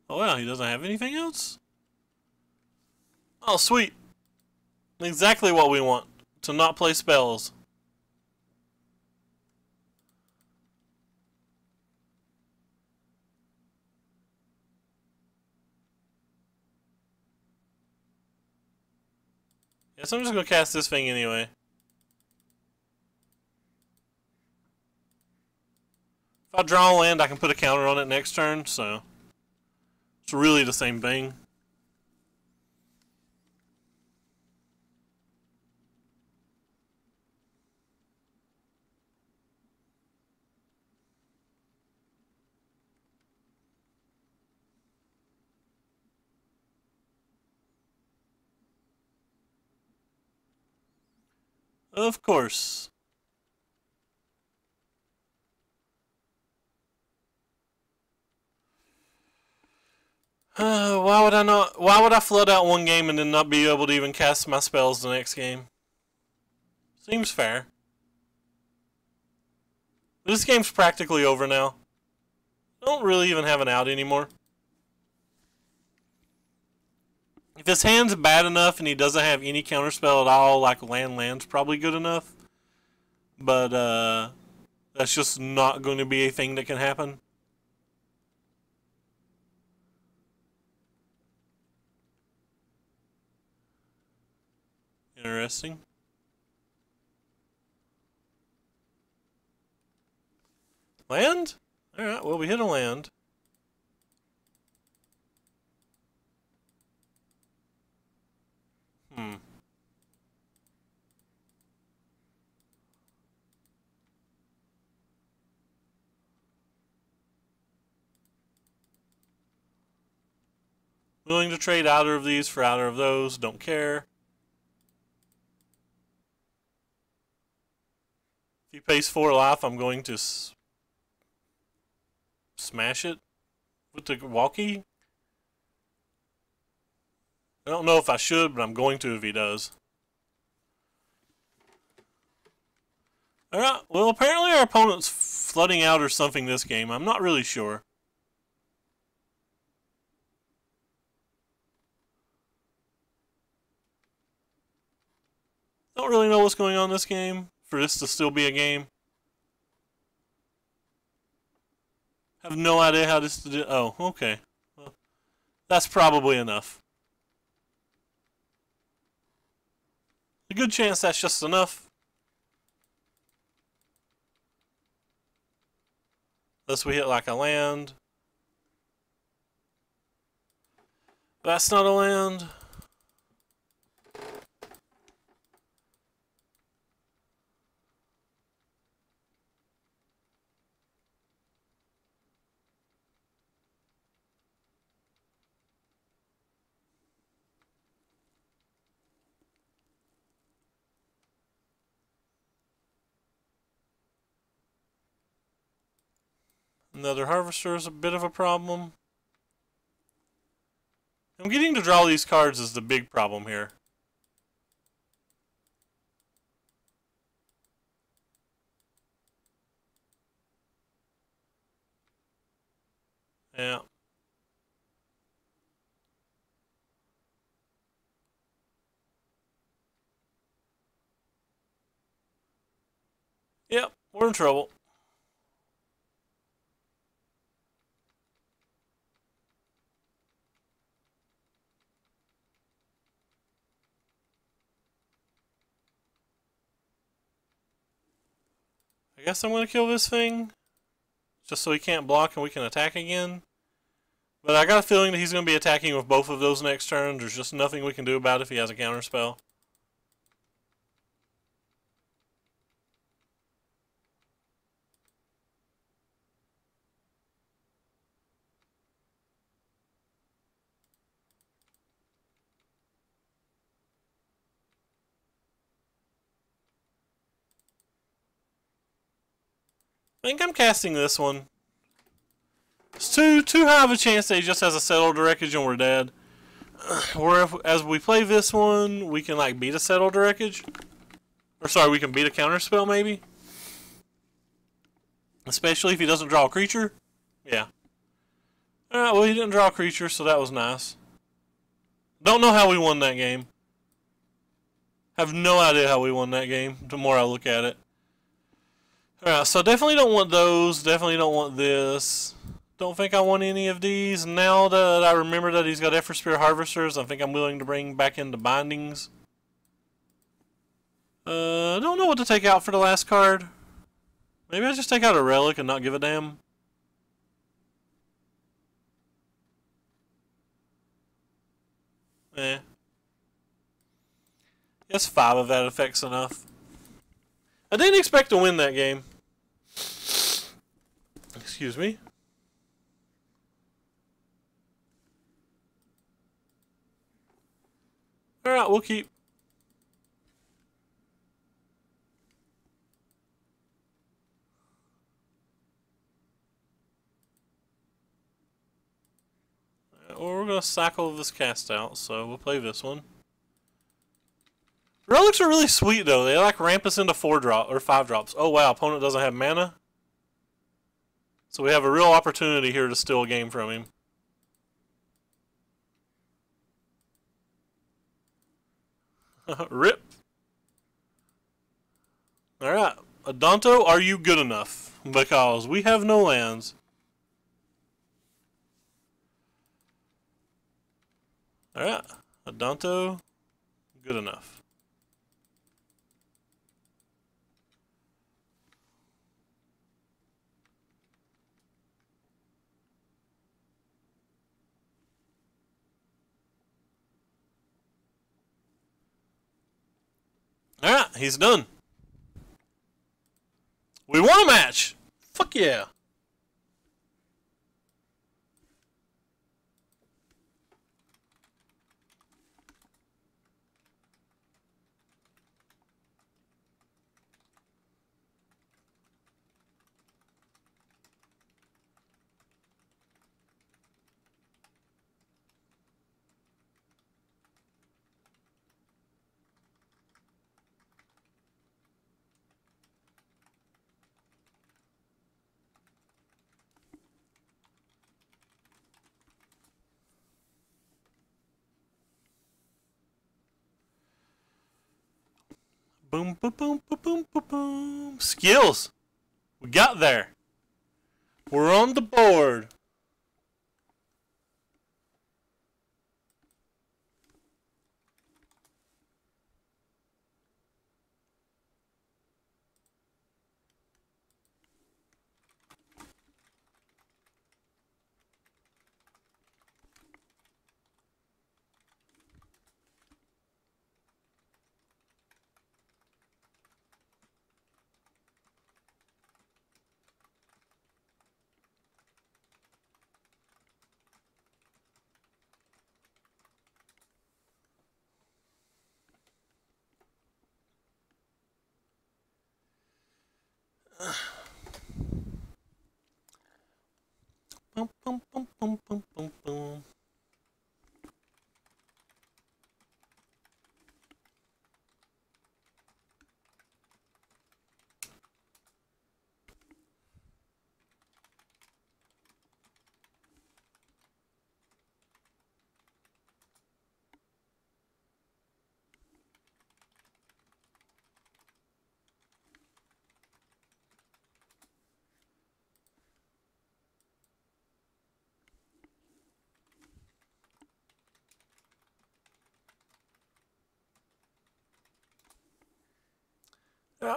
Oh wow, he doesn't have anything else? Oh sweet. Exactly what we want. To not play spells. Yes, I'm just going to cast this thing anyway. If I draw a land, I can put a counter on it next turn, so it's really the same thing. Of course. Why would I not? Why would I flood out one game and then not be able to even cast my spells the next game? Seems fair. This game's practically over now. I don't really even have an out anymore. If his hand's bad enough and he doesn't have any counterspell at all, like land's probably good enough. But that's just not going to be a thing that can happen. Interesting. Land? Alright, well we hit a land. Willing to trade either of these for either of those, don't care. If he pays 4 life, I'm going to smash it with the walkie. I don't know if I should, but I'm going to if he does. Alright, well apparently our opponent's flooding out or something this game. I'm not really sure. Don't really know what's going on in this game for this to still be a game. Have no idea how this to do. Oh, okay. Well, that's probably enough. A good chance that's just enough. Unless we hit like a land. That's not a land. Another harvester is a bit of a problem. I'm getting to draw these cards is the big problem here. Yeah. Yep, we're in trouble. I guess I'm going to kill this thing. Just so he can't block and we can attack again. But I got a feeling that he's going to be attacking with both of those next turns. There's just nothing we can do about it if he has a counterspell. I think I'm casting this one. It's too high of a chance that he just has a settled wreckage and we're dead. Or as we play this one, we can like beat a settled wreckage. Or sorry, we can beat a counterspell maybe. Especially if he doesn't draw a creature. Yeah. Alright, well he didn't draw a creature, so that was nice. Don't know how we won that game. Have no idea how we won that game, the more I look at it. Alright, so definitely don't want those. Definitely don't want this. Don't think I want any of these. Now that I remember that he's got Everspear Harvesters, I think I'm willing to bring back into Bindings. Don't know what to take out for the last card. Maybe I just take out a Relic and not give a damn. Eh. Guess 5 of that effect's enough. I didn't expect to win that game. Excuse me. Alright, we'll keep. Well, we're going to cycle this cast out, so we'll play this one. Relics are really sweet, though. They like ramp us into 4-drop or 5-drops. Oh, wow. Opponent doesn't have mana. So we have a real opportunity here to steal a game from him. Rip. Alright. Adanto, are you good enough? Because we have no lands. Alright. Adanto, good enough. Alright, he's done. We won a match! Fuck yeah! Boom, boom, boom, boom, boom, boom, boom. Skills. We got there. We're on the board. Boom, boom, boom, boom, boom, boom, boom.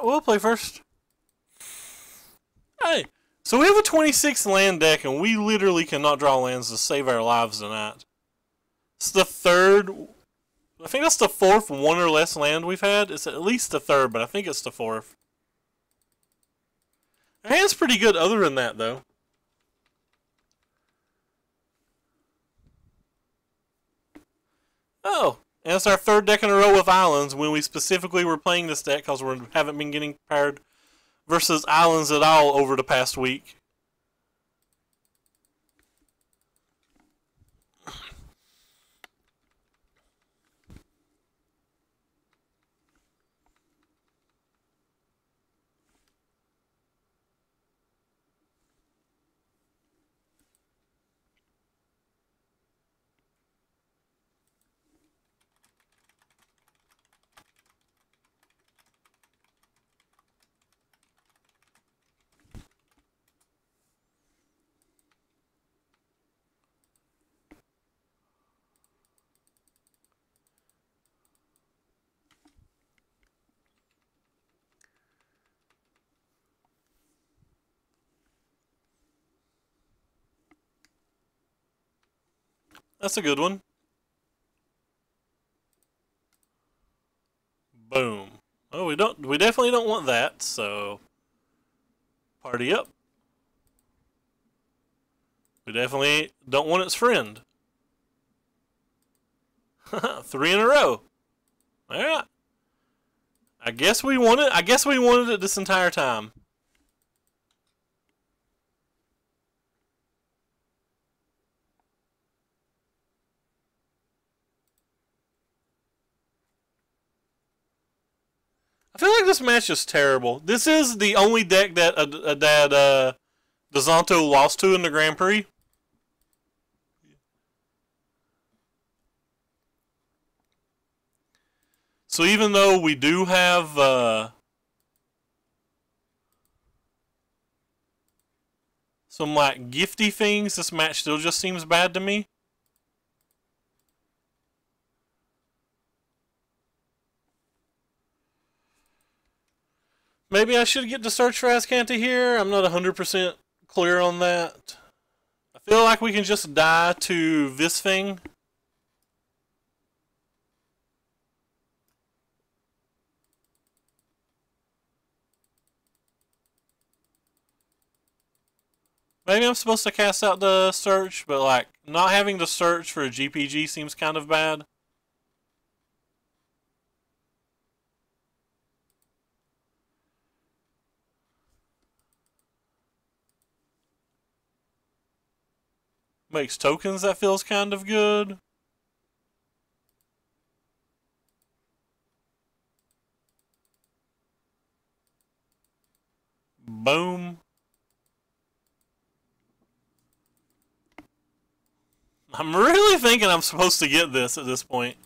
We'll play first. Hey, so we have a 26 land deck, and we literally cannot draw lands to save our lives tonight. It's the third. I think that's the fourth one or less land we've had. It's at least the third, but I think it's the fourth. Our hand's pretty good other than that, though. Oh, and it's our third deck in a row with islands when we specifically were playing this deck because we haven't been getting paired versus islands at all over the past week. That's a good one. Boom. Oh, we definitely don't want that, so party up. We definitely don't want its friend. 3 in a row. Alright. I guess we wanted it this entire time. I feel like this match is terrible. This is the only deck that DeZanto lost to in the Grand Prix. So even though we do have some like gifty things, this match still just seems bad to me. Maybe I should get to search for Azcanta here. I'm not 100% clear on that. I feel like we can just die to this thing. Maybe I'm supposed to cast out the search, but like not having to search for a GPG seems kind of bad. Makes tokens, that feels kind of good. Boom. I'm really thinking I'm supposed to get this at this point.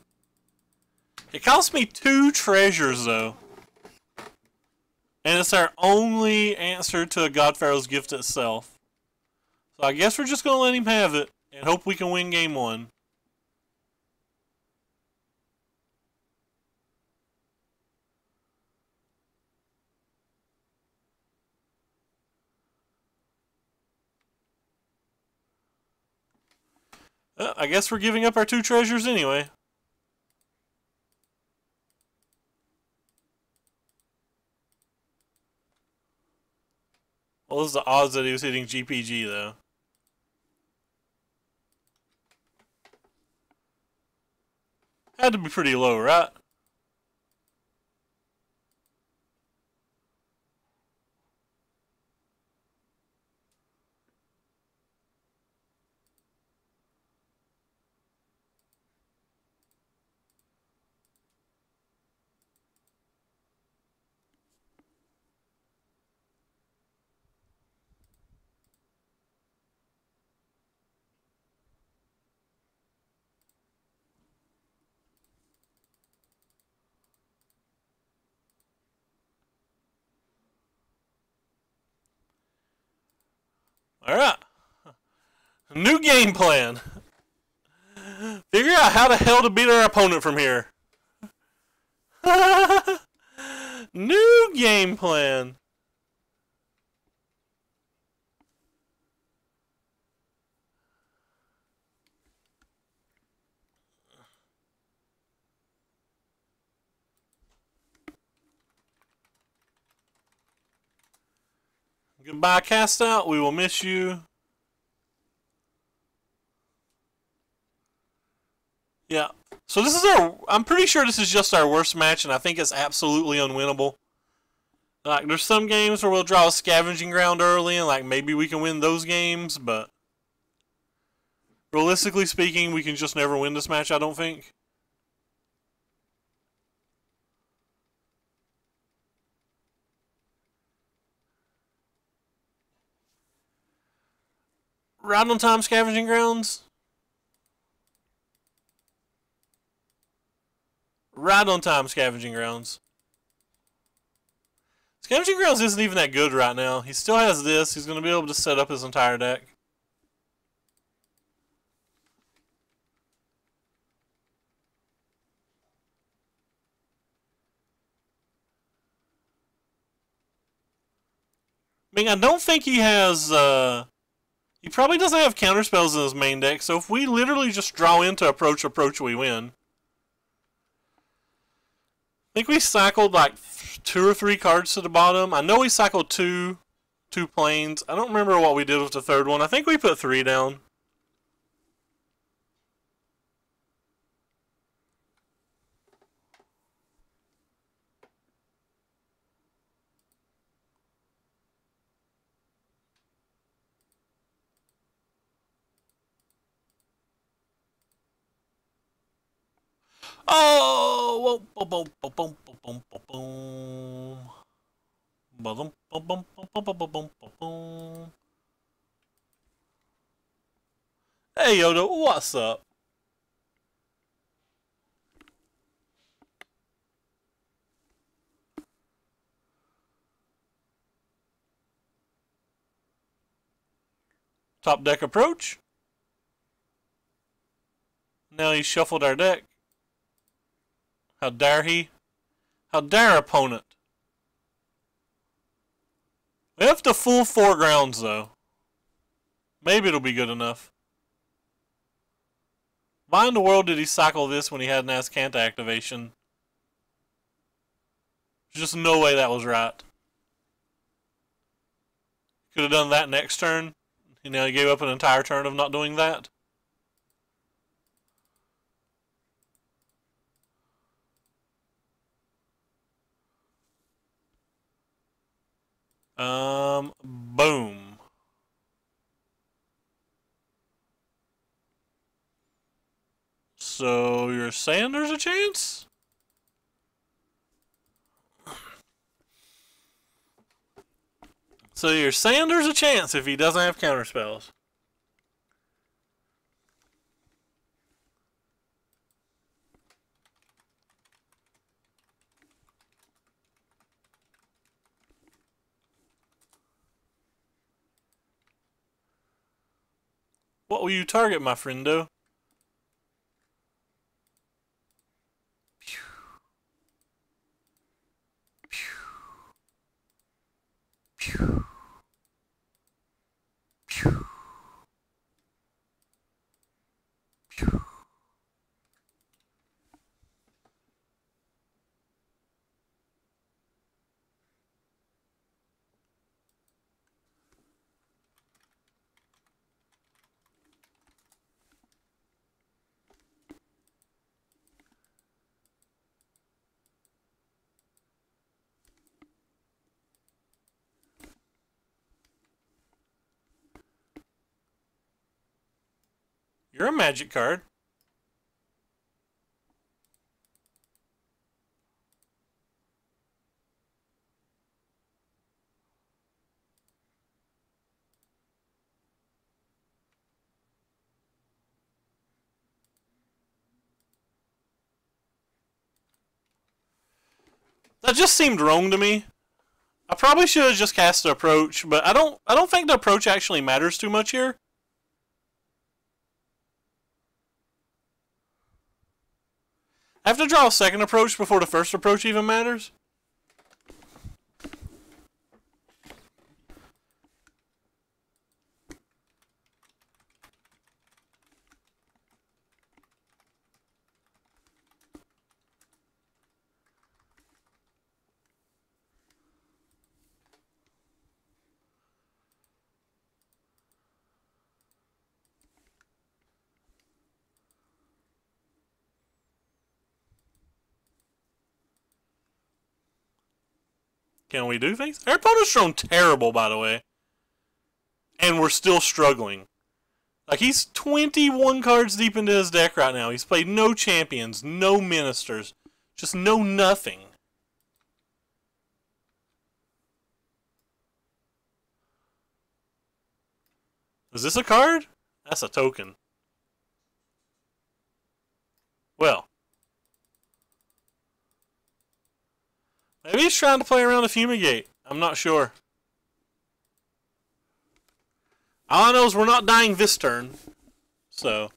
It cost me 2 treasures, though. And it's our only answer to a God Pharaoh's gift itself. So I guess we're just going to let him have it and hope we can win game one. I guess we're giving up our 2 treasures anyway. Well, this is the odds that he was hitting GPG, though. Had to be pretty low, right? Alright. New game plan. Figure out how the hell to beat our opponent from here. New game plan. Goodbye, Cast Out. We will miss you. Yeah. So this is I'm pretty sure this is just our worst match, and I think it's absolutely unwinnable. Like, there's some games where we'll draw a scavenging ground early, and like maybe we can win those games, but realistically speaking, we can just never win this match, I don't think. Right on time, scavenging grounds. Right on time, scavenging grounds. Scavenging grounds isn't even that good right now. He still has this. He's going to be able to set up his entire deck. I mean, I don't think he has... he probably doesn't have counterspells in his main deck, so if we literally just draw into approach, we win. I think we cycled like 2 or 3 cards to the bottom. I know we cycled two planes. I don't remember what we did with the third one. I think we put 3 down. Oh! Hey Yoda, what's up? Top deck approach. Now he shuffled our deck. How dare he? How dare opponent? We have to full 4 grounds though. Maybe it'll be good enough. Why in the world did he cycle this when he had an Azcanta activation? There's just no way that was right. Could have done that next turn. You know, he gave up an entire turn of not doing that. Boom. So you're saying there's a chance? So you're saying there's a chance if he doesn't have counterspells? What will you target, my friendo? Pew. Pew. Pew. Pew. Pew. You're a magic card. That just seemed wrong to me. I probably should have just cast the approach, but I don't think the approach actually matters too much here. I have to draw a second approach before the first approach even matters. Can we do things? Our opponent's thrown terrible, by the way. And we're still struggling. Like, he's 21 cards deep into his deck right now. He's played no champions, no ministers, just no nothing. Is this a card? That's a token. Well. Maybe he's trying to play around a Fumigate. I'm not sure. All I know is we're not dying this turn. So.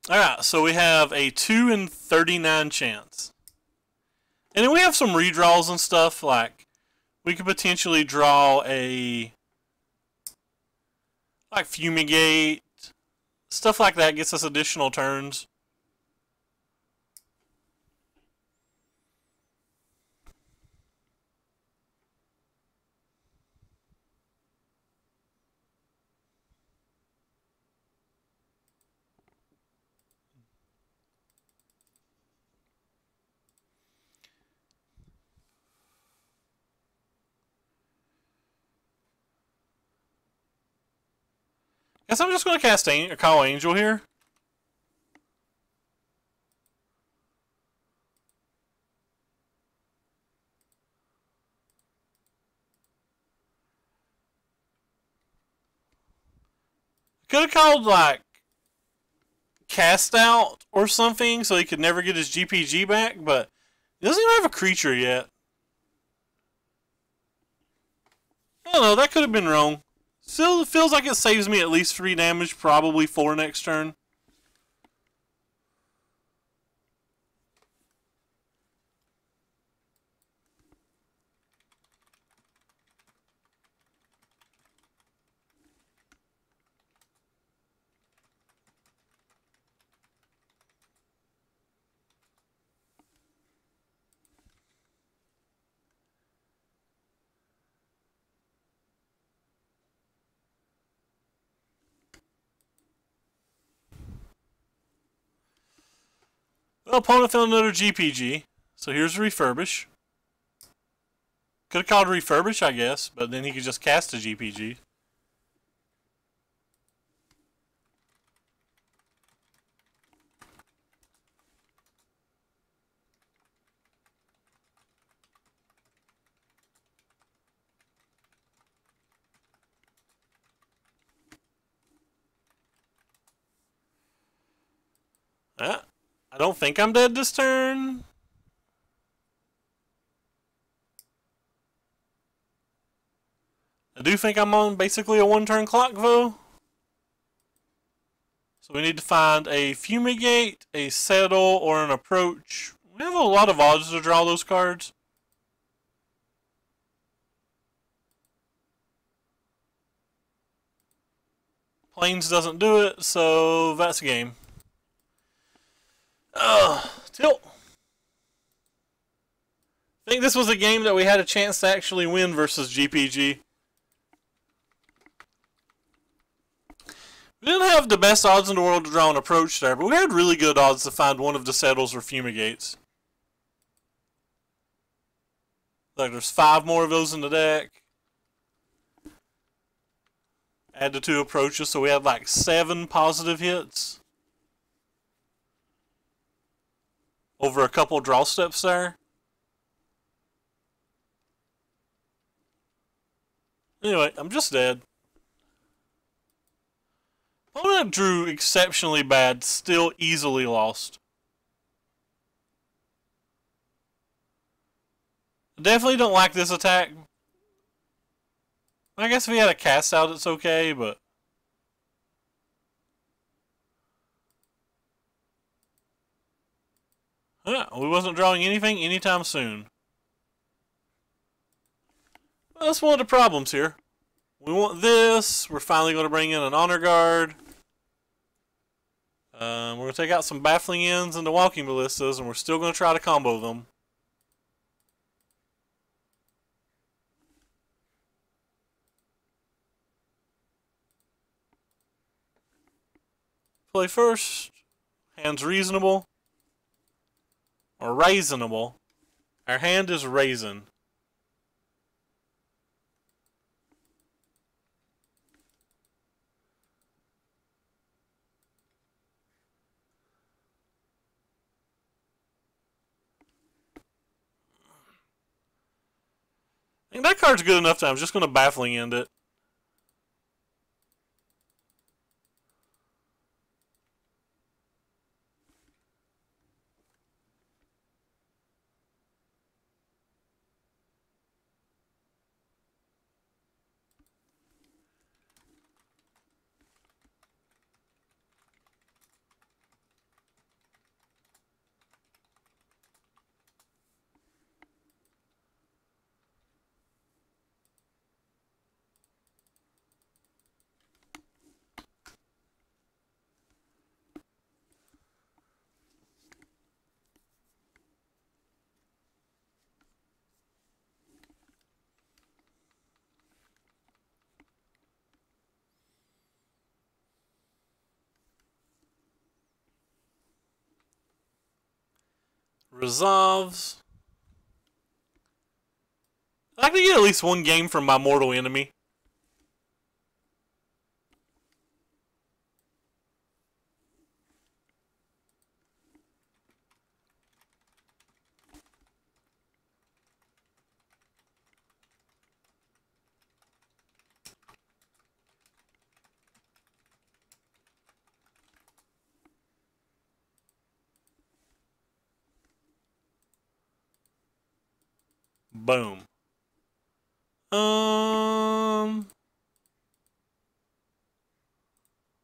Alright, so we have a 2 in 39 chance. And then we have some redraws and stuff, like we could potentially draw a like Fumigate. Stuff like that gets us additional turns. Guess I'm just going to cast Call Angel here. Could have called, like, Cast Out or something so he could never get his GPG back, but he doesn't even have a creature yet. I don't know, that could have been wrong. Still feels like it saves me at least 3 damage, probably 4 next turn. Well, opponent found another GPG, so here's Refurbish. Could have called refurbish, I guess, but then he could just cast a GPG. I don't think I'm dead this turn. I do think I'm on basically a one-turn clock, though. So we need to find a Fumigate, a Settle, or an Approach. We have a lot of odds to draw those cards. Plains doesn't do it, so that's a game. Tilt. I think this was a game that we had a chance to actually win versus GPG. We didn't have the best odds in the world to draw an Approach there, but we had really good odds to find one of the Settles or Fumigates. Like there's 5 more of those in the deck. Add the 2 Approaches, so we had like 7 positive hits. Over a couple draw steps there. Anyway, I'm just dead. Opponent drew exceptionally bad, still easily lost. Definitely don't like this attack. I guess if he had a cast out, it's okay, but... Yeah, we wasn't drawing anything anytime soon. Well, that's one of the problems here. We want this. We're finally going to bring in an Honor Guard. We're going to take out some Baffling Ends and the Walking Ballistas, and we're still going to try to combo them. Play first. Hand's reasonable. Or reasonable. Our hand is raisin. I think that card's good enough that I'm just going to Baffling End it. Resolves. I can get at least one game from my mortal enemy. Boom.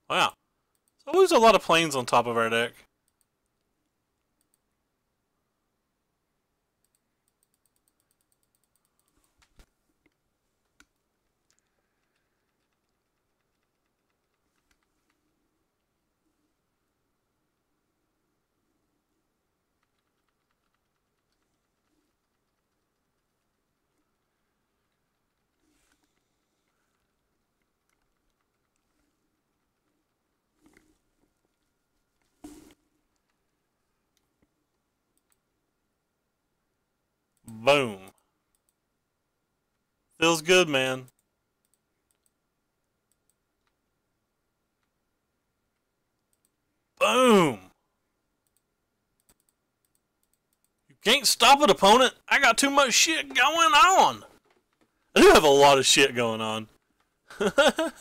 Wow. There's always a lot of planes on top of our deck. Boom. Feels good, man. Boom. You can't stop it, opponent. I got too much shit going on. I do have a lot of shit going on. I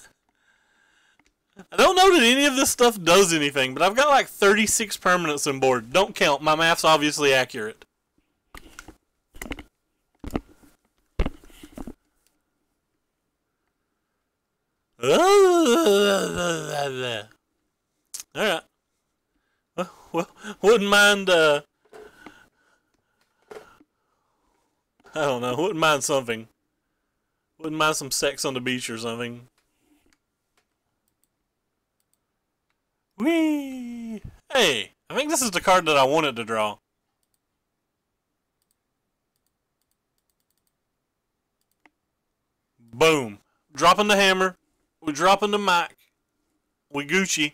don't know that any of this stuff does anything, but I've got like 36 permanents on board. Don't count. My math's obviously accurate. Alright. Well, wouldn't mind, I don't know, wouldn't mind something. Wouldn't mind some sex on the beach or something. Whee! Hey, I think this is the card that I wanted to draw. Boom. Dropping the hammer. We're dropping the mic. We Gucci.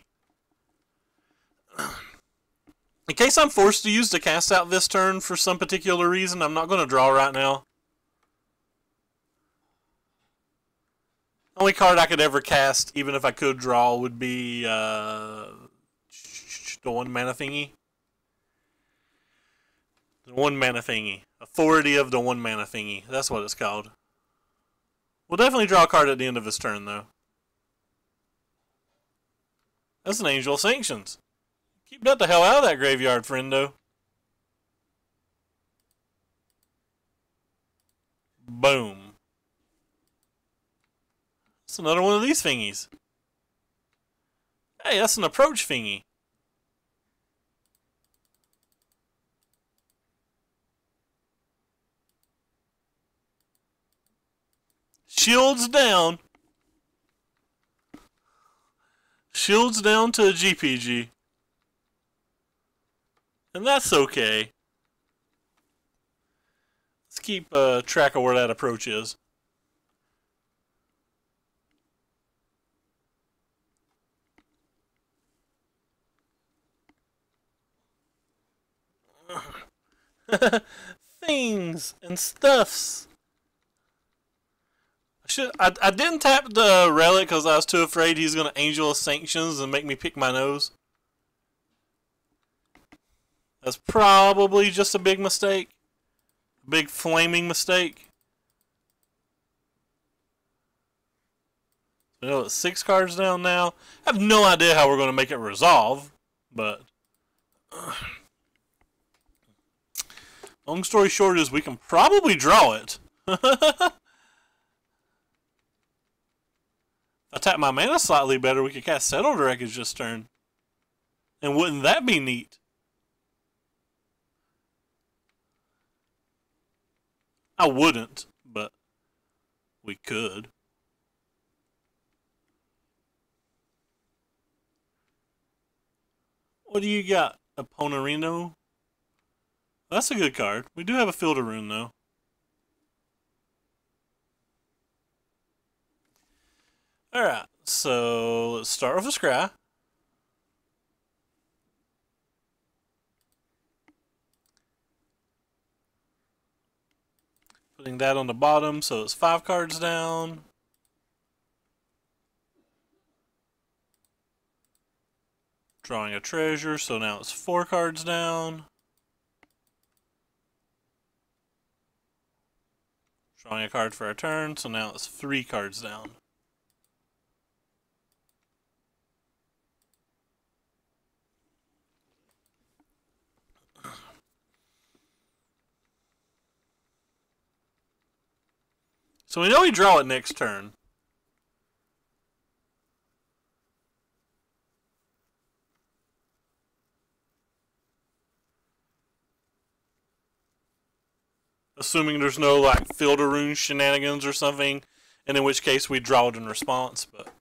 In case I'm forced to use the cast out this turn for some particular reason, I'm not going to draw right now. Only card I could ever cast, even if I could draw, would be the 1 mana thingy. The 1 mana thingy. Authority of the 1 mana thingy. That's what it's called. We'll definitely draw a card at the end of his turn, though. That's an Angel of Sanctions. Keep that the hell out of that graveyard, friendo. Boom. That's another one of these thingies. Hey, that's an approach thingy. Shields down. Shields down to a GPG. And that's okay. Let's keep track of where that approach is. Things and stuffs. I didn't tap the relic because I was too afraid he's going to Angel of Sanctions and make me pick my nose. That's probably just a big mistake. A big flaming mistake. I know it's 6 cards down now. I have no idea how we're going to make it resolve, but long story short is we can probably draw it. If I tap my mana slightly better, we could cast Settled Wreckage this turn. And wouldn't that be neat? I wouldn't, but we could. What do you got? Aponerino? That's a good card. We do have a Field of Ruin, though. Alright, so let's start with a Scry. Putting that on the bottom, so it's 5 cards down. Drawing a treasure, so now it's 4 cards down. Drawing a card for a turn, so now it's 3 cards down. So we know we draw it next turn. Assuming there's no like Field of Ruin shenanigans or something, and in which case we draw it in response, but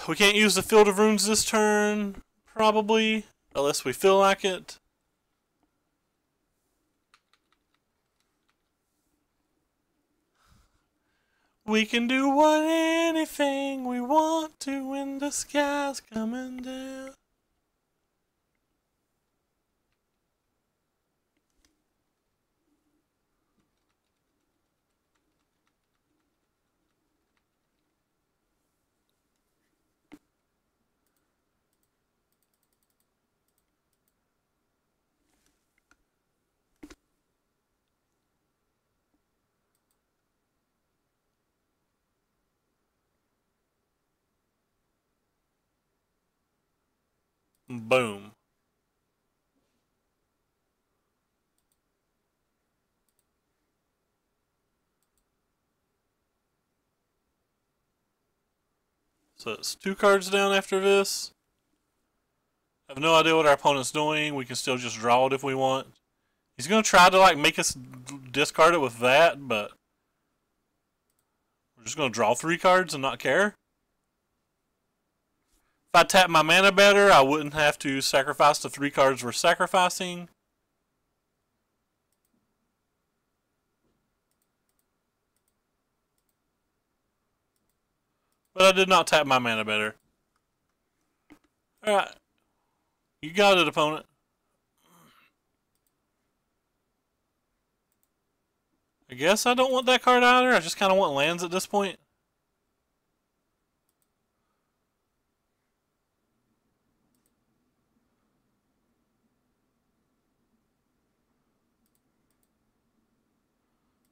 we can't use the Field of Runes this turn, probably, unless we feel like it. We can do anything we want to when the sky's coming down. Boom. So it's 2 cards down after this. I have no idea what our opponent's doing. We can still just draw it if we want. He's going to try to like make us discard it with that, but we're just going to draw 3 cards and not care. If I tap my mana better, I wouldn't have to sacrifice the 3 cards we're sacrificing. But I did not tap my mana better. Alright. You got it, opponent. I guess I don't want that card either. I just kind of want lands at this point.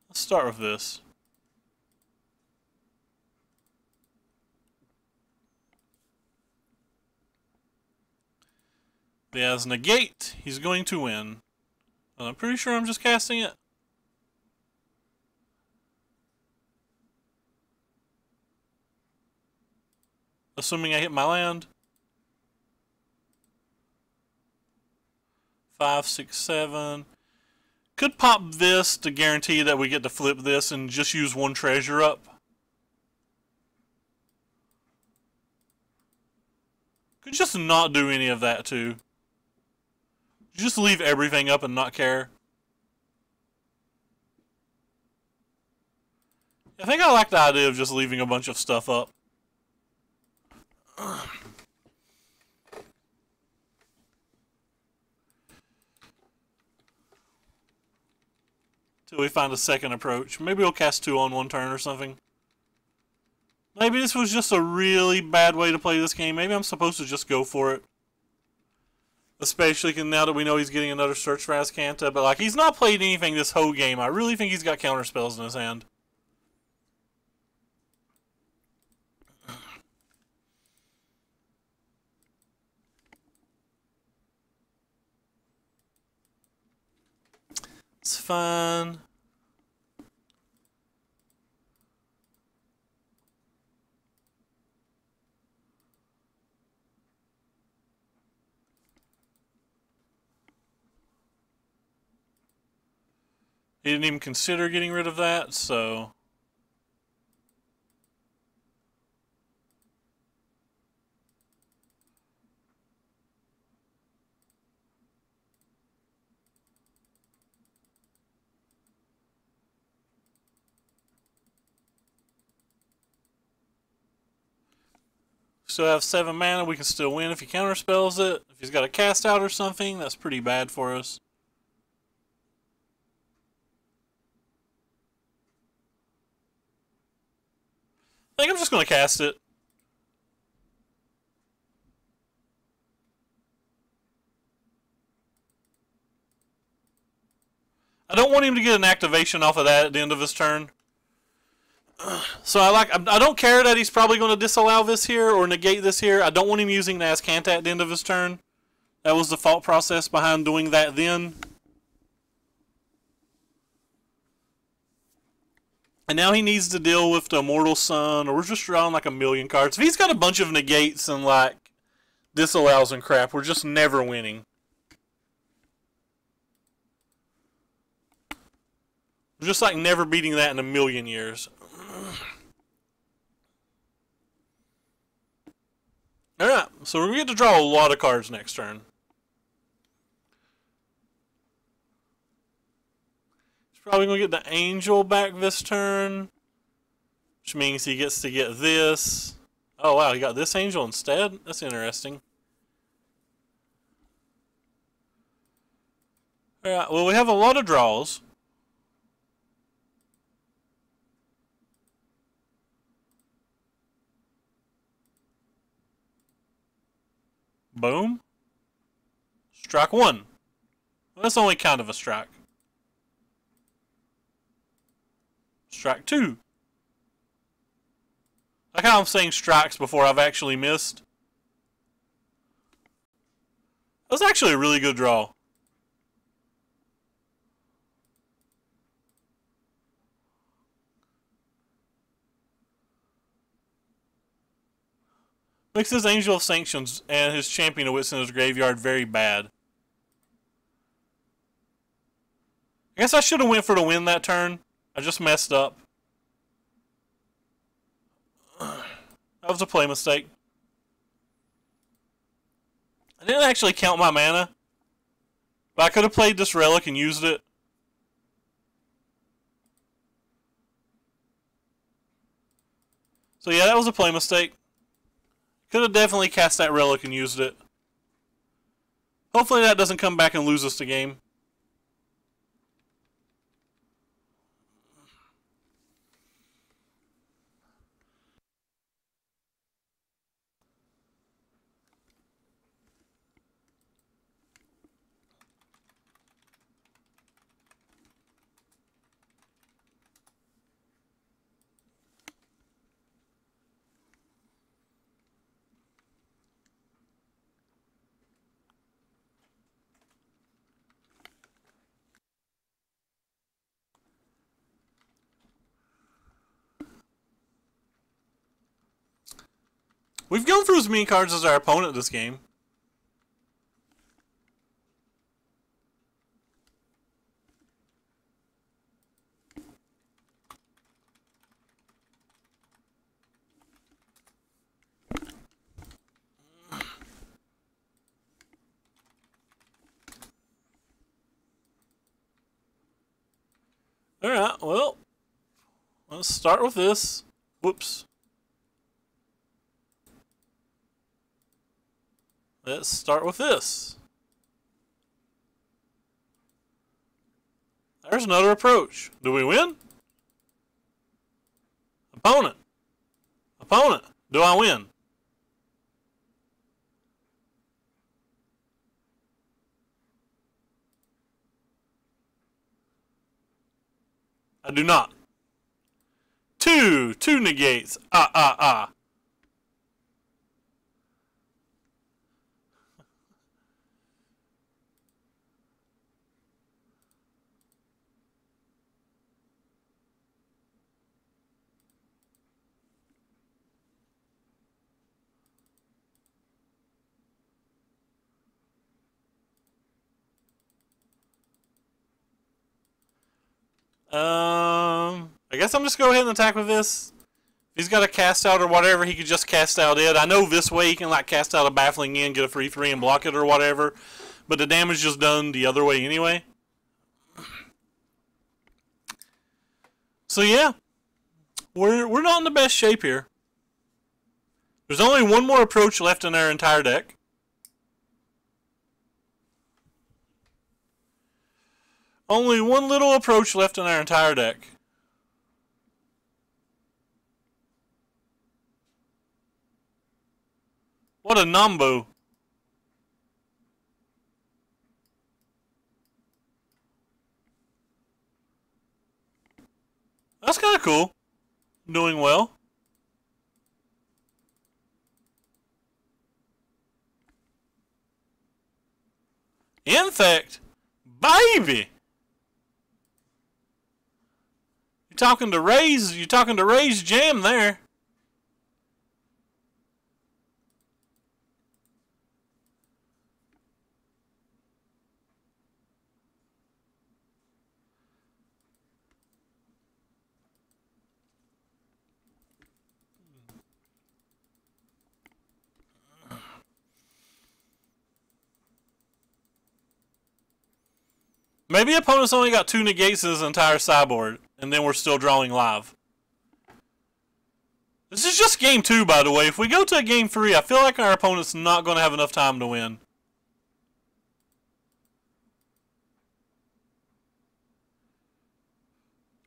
Let's start with this. He has negate. He's going to win. And I'm pretty sure I'm just casting it. Assuming I hit my land. 5, 6, 7. Could pop this to guarantee that we get to flip this and just use 1 treasure up. Could just not do any of that too. Just leave everything up and not care. I think I like the idea of just leaving a bunch of stuff up. Till we find a second approach. Maybe we'll cast 2 on 1 turn or something. Maybe this was just a really bad way to play this game. Maybe I'm supposed to just go for it. Especially now that we know he's getting another search for Azcanta. But like, he's not played anything this whole game. I really think he's got counter spells in his hand. It's fine. He didn't even consider getting rid of that, so... Still have 7 mana, we can still win if he counterspells it. If he's got a cast out or something, that's pretty bad for us. I think I'm just going to cast it. I don't want him to get an activation off of that at the end of his turn. So I don't care that he's probably going to disallow this here or negate this here. I don't want him using the Azcanta at the end of his turn. That was the thought process behind doing that then. And now he needs to deal with the Immortal Sun, or we're just drawing like a million cards. If he's got a bunch of negates and like disallows and crap, we're just never winning. We're just like never beating that in a million years. Alright, so we're going to get to draw a lot of cards next turn. He's probably going to get the Angel back this turn, which means he gets to get this. Oh wow, he got this Angel instead? That's interesting. Alright, well we have a lot of draws. Boom. Strike 1. Well, that's only kind of a strike. Strike 2. Like how I'm saying strikes before I've actually missed. That was actually a really good draw. Makes his Angel of Sanctions and his Champion of Wits in his graveyard very bad. I guess I should have went for the win that turn. I just messed up. That was a play mistake. I didn't actually count my mana, but I could have played this Relic and used it. So yeah, that was a play mistake. Could have definitely cast that Relic and used it. Hopefully that doesn't come back and lose us the game. We've gone through as many cards as our opponent this game. Alright, well, let's start with this. Whoops. Let's start with this. There's another approach. Do we win? Opponent. Opponent. Do I win? I do not. Two negates. Ah. I guess I'm just going to go ahead and attack with this. If he's got a cast out or whatever, he could just cast out it. I know this way he can like cast out a Baffling End, get a free 3 and block it or whatever. But the damage is done the other way anyway. So yeah. We're not in the best shape here. There's only one more approach left in our entire deck. Only one little approach left in our entire deck. What a Nambu. That's kind of cool. Doing well. Infect? Baby! You're talking to Ray's Jam there. Maybe opponent's only got 2 negates in his entire sideboard, and then we're still drawing live. This is just game 2, by the way. If we go to game 3, I feel like our opponent's not going to have enough time to win.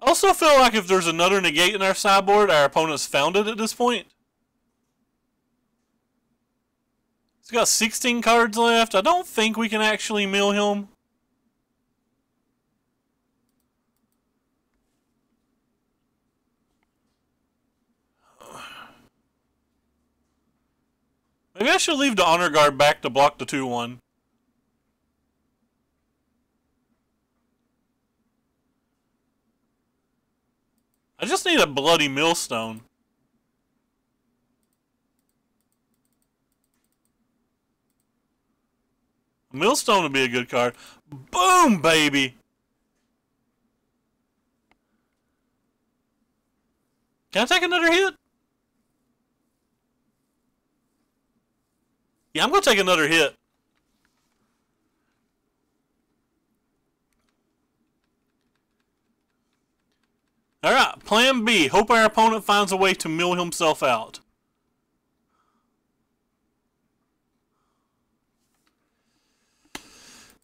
I also feel like if there's another negate in our sideboard, our opponent's found it at this point. He's got 16 cards left. I don't think we can actually mill him. Maybe I should leave the Honor Guard back to block the 2-1. I just need a bloody millstone. A millstone would be a good card. Boom, baby! Can I take another hit? Yeah, I'm going to take another hit. Alright, plan B. Hope our opponent finds a way to mill himself out.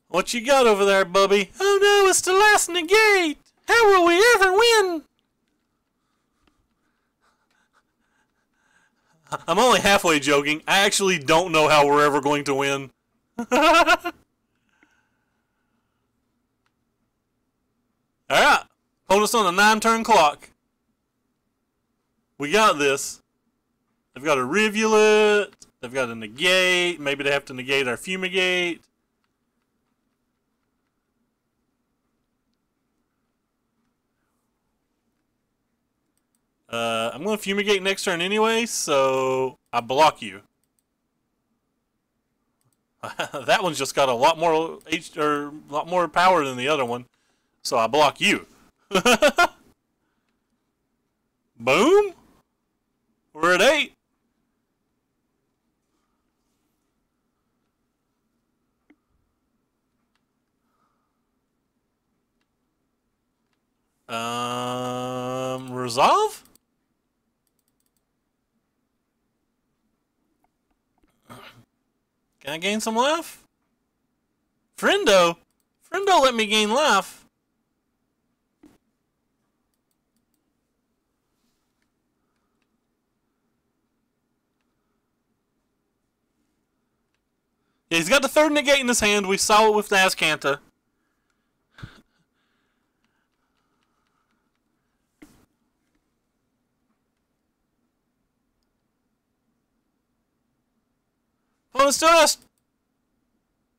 What you got over there, Bubby? Oh no, it's the last negate! How will we ever win? I'm only halfway joking. I actually don't know how we're ever going to win. Alright. Opponent's on a 9-turn clock. We got this. They've got a rivulet. They've got a negate. Maybe they have to negate our fumigate. I'm going to fumigate next turn anyway, so I block you. That one's just got a lot more lot more power than the other one, so I block you. Boom. We're at 8. Resolve? Can I gain some life? Friendo? Friendo let me gain life. Yeah, he's got the third negate in his hand. We saw it with Nazcanta. Well, it still has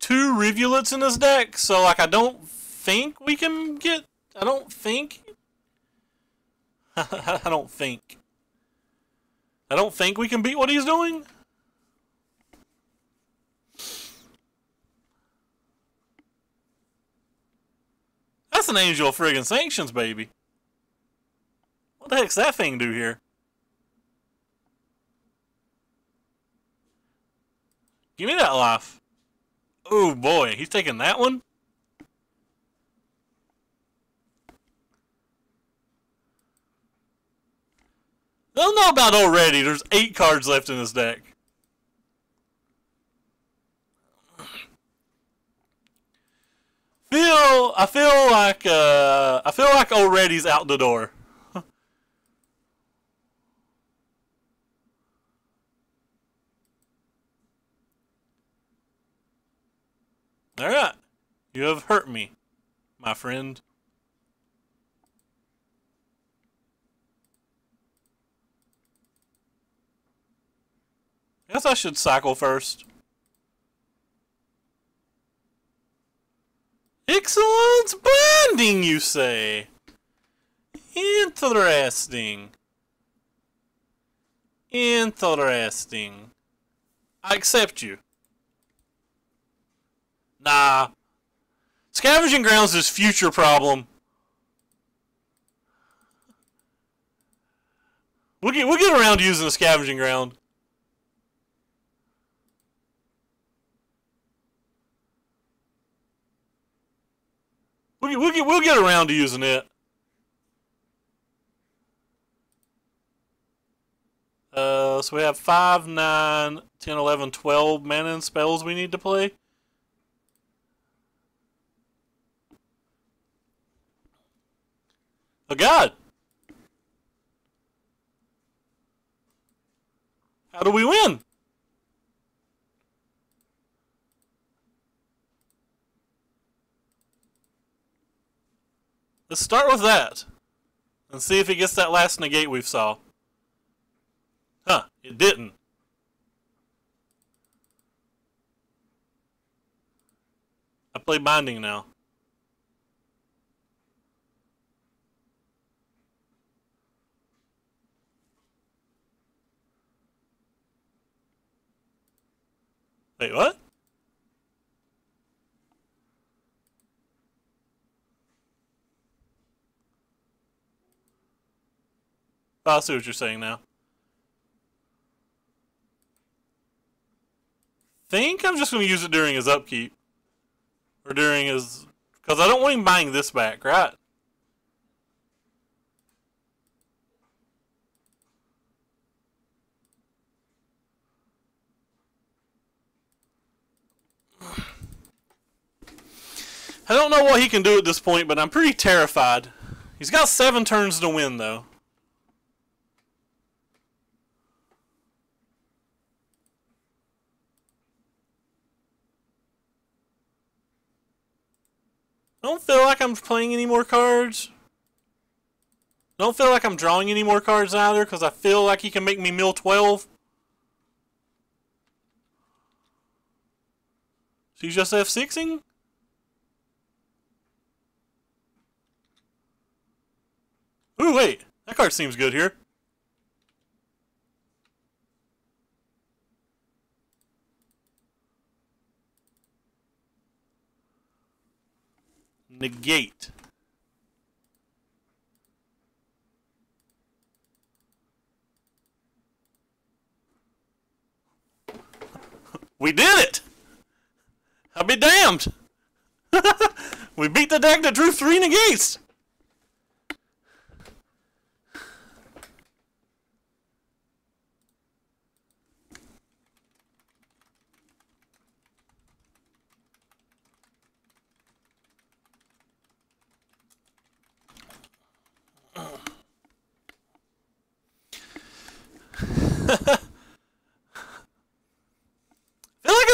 2 rivulets in his deck, so like I don't think we can get. I don't think. I don't think. I don't think we can beat what he's doing. That's an Angel of friggin' Sanctions, baby. What the heck's that thing do here? Give me that life. Oh boy, he's taking that one? I don't know about already. There's 8 cards left in this deck. I feel like already's out the door. Alright. You have hurt me, my friend. I guess I should cycle first. Excellence binding, you say? Interesting. Interesting. I accept you. Nah. Scavenging Grounds is future problem. We'll get around to using the Scavenging Ground. We'll get around to using it. So we have 5, 9, 10, 11, 12 mana and spells we need to play. Oh God! How do we win? Let's start with that. And see if it gets that last negate we saw. Huh, it didn't. I play Binding now. Wait, what? Oh, I see what you're saying now. Think I'm just going to use it during his upkeep. Or during his... Because I don't want him buying this back, right? I don't know what he can do at this point, but I'm pretty terrified. He's got 7 turns to win, though. I don't feel like I'm playing any more cards. I don't feel like I'm drawing any more cards either, because I feel like he can make me mill 12. So he's just F6ing? Ooh, wait. That card seems good here. Negate. We did it! I'll be damned! We beat the deck that drew 3 negates!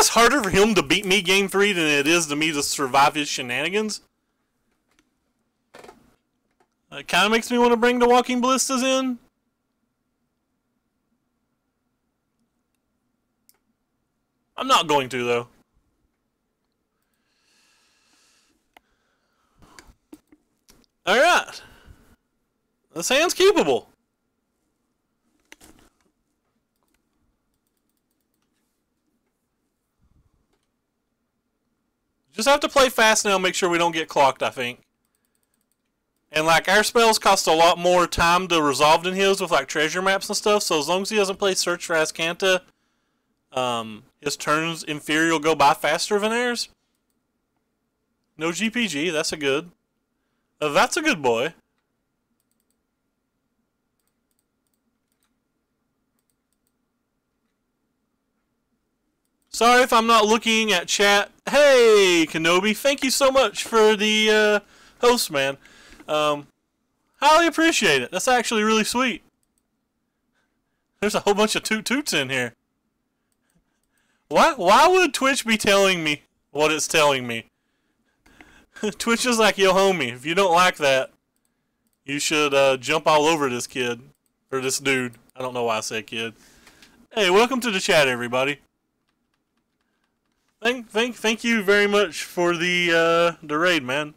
It's harder for him to beat me game 3 than it is to me to survive his shenanigans. It kind of makes me want to bring the Walking Ballistas in. I'm not going to, though. Alright. This hand's keepable. Just have to play fast now and make sure we don't get clocked, I think. And like our spells cost a lot more time to resolve than his with like treasure maps and stuff, so as long as he doesn't play Search for Azcanta, his turns in theory will go by faster than ours. No GPG, that's a good. That's a good boy. Sorry if I'm not looking at chat. Hey, Kenobi, thank you so much for the host, man. Highly appreciate it. That's actually really sweet. There's a whole bunch of toot-toots in here. Why would Twitch be telling me what it's telling me? Twitch is like, yo, homie, if you don't like that, you should jump all over this kid. Or this dude. I don't know why I said kid. Hey, welcome to the chat, everybody. Thank you very much for the raid, man.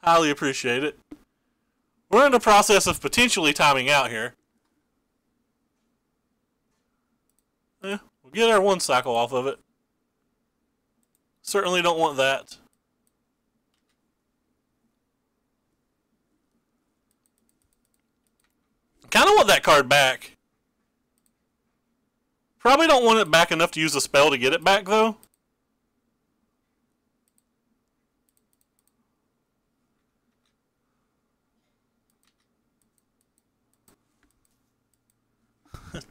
Highly appreciate it. We're in the process of potentially timing out here. We'll get our 1 cycle off of it. Certainly don't want that. Kind of want that card back. Probably don't want it back enough to use a spell to get it back, though.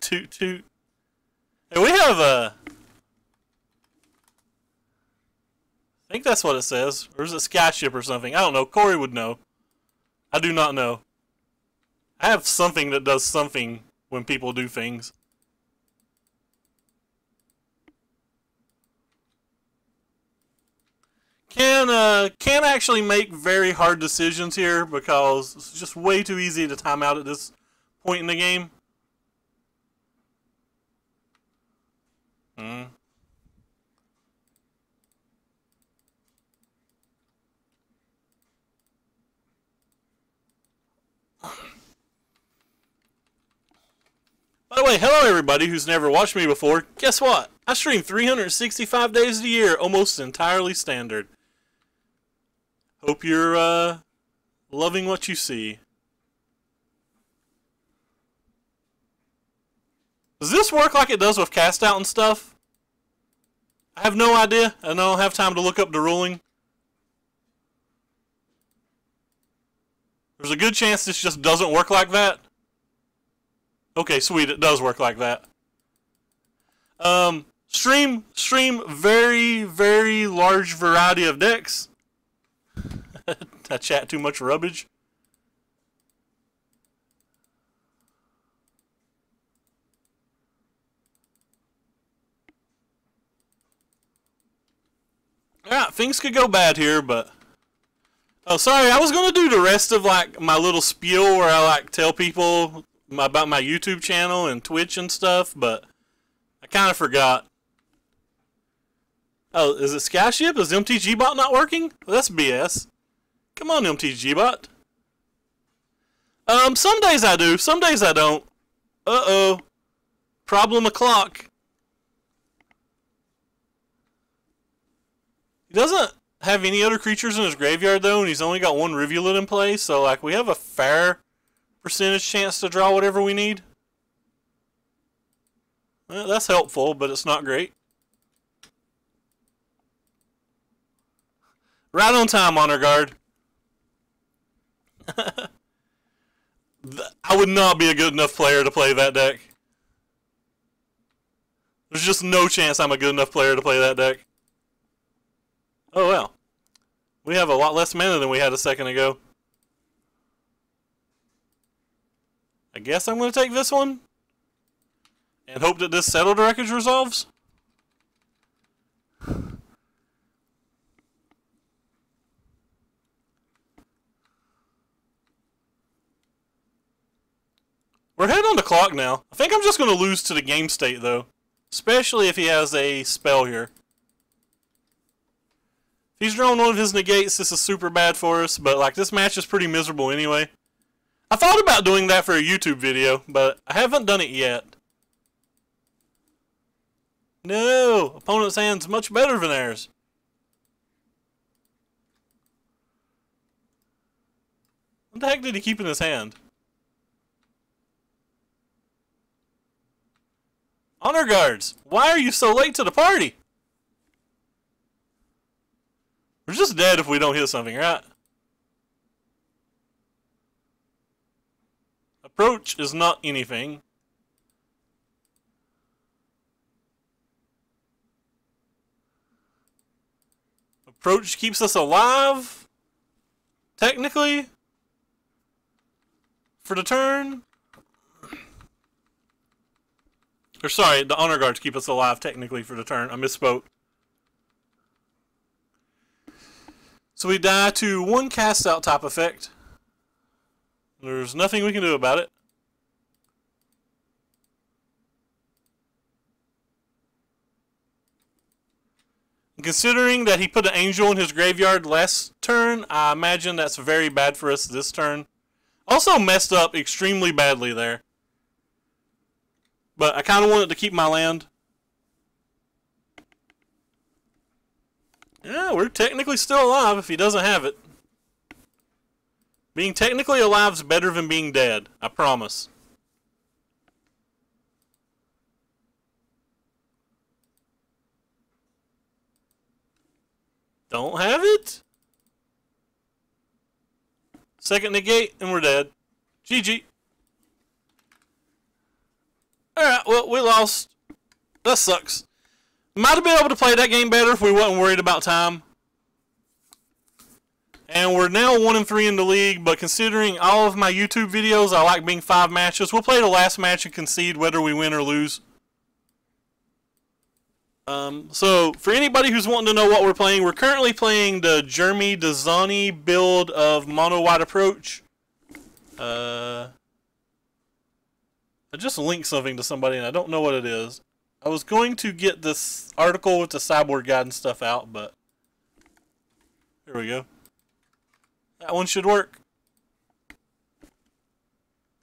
Toot toot. Hey, we have a... I think that's what it says. Or is it Skyship or something? I don't know. Corey would know. I do not know. I have something that does something when people do things. Can actually make very hard decisions here because it's just way too easy to time out at this point in the game. By the way, hello everybody who's never watched me before. Guess what? I stream 365 days a year, almost entirely standard. Hope you're loving what you see. Does this work like it does with cast out and stuff? I have no idea, and I don't have time to look up the ruling. There's a good chance this just doesn't work like that. Okay, sweet, it does work like that. Stream very, very large variety of decks. I chat too much rubbish. Yeah, things could go bad here, but... Oh, sorry, I was going to do the rest of, like, my little spiel where I, like, tell people about my YouTube channel and Twitch and stuff, but I kind of forgot. Oh, is it Skyship? Is MTGBot not working? Well, that's BS. Come on, MTGBot. Some days I do, some days I don't. Uh-oh. Problem o'clock. He doesn't have any other creatures in his graveyard, though, and he's only got one Rivulet in play, so, like, we have a fair percentage chance to draw whatever we need. Well, that's helpful, but it's not great. Right on time, Honor Guard. I would not be a good enough player to play that deck. There's just no chance I'm a good enough player to play that deck. Oh well. We have a lot less mana than we had a second ago. I guess I'm going to take this one. And hope that this Settled Wreckage resolves. We're heading on the clock now. I think I'm just going to lose to the game state, though. Especially if he has a spell here. If he's drawing one of his negates, this is super bad for us, but like this match is pretty miserable anyway. I thought about doing that for a YouTube video, but I haven't done it yet. No! Opponent's hand's much better than ours. What the heck did he keep in his hand? Honor Guards, why are you so late to the party? We're just dead if we don't hit something, right? Approach is not anything. Approach keeps us alive, technically, for the turn. Or sorry, the Honor Guards keep us alive, technically, for the turn. I misspoke. So we die to one cast out type effect. There's nothing we can do about it. Considering that he put an angel in his graveyard last turn, I imagine that's very bad for us this turn. Also messed up extremely badly there. But I kind of wanted to keep my land. Yeah, we're technically still alive if he doesn't have it. Being technically alive is better than being dead, I promise. Don't have it? Second negate, and we're dead. GG. Alright, well, we lost. That sucks. Might have been able to play that game better if we wasn't worried about time. And we're now 1-3 in the league, but considering all of my YouTube videos, I like being 5 matches. We'll play the last match and concede whether we win or lose. So, for anybody who's wanting to know what we're playing, we're currently playing the Jeremy Dazani build of Mono White Approach. I just linked something to somebody and I don't know what it is. I was going to get this article with the sideboard guide and stuff out, but here we go. That one should work.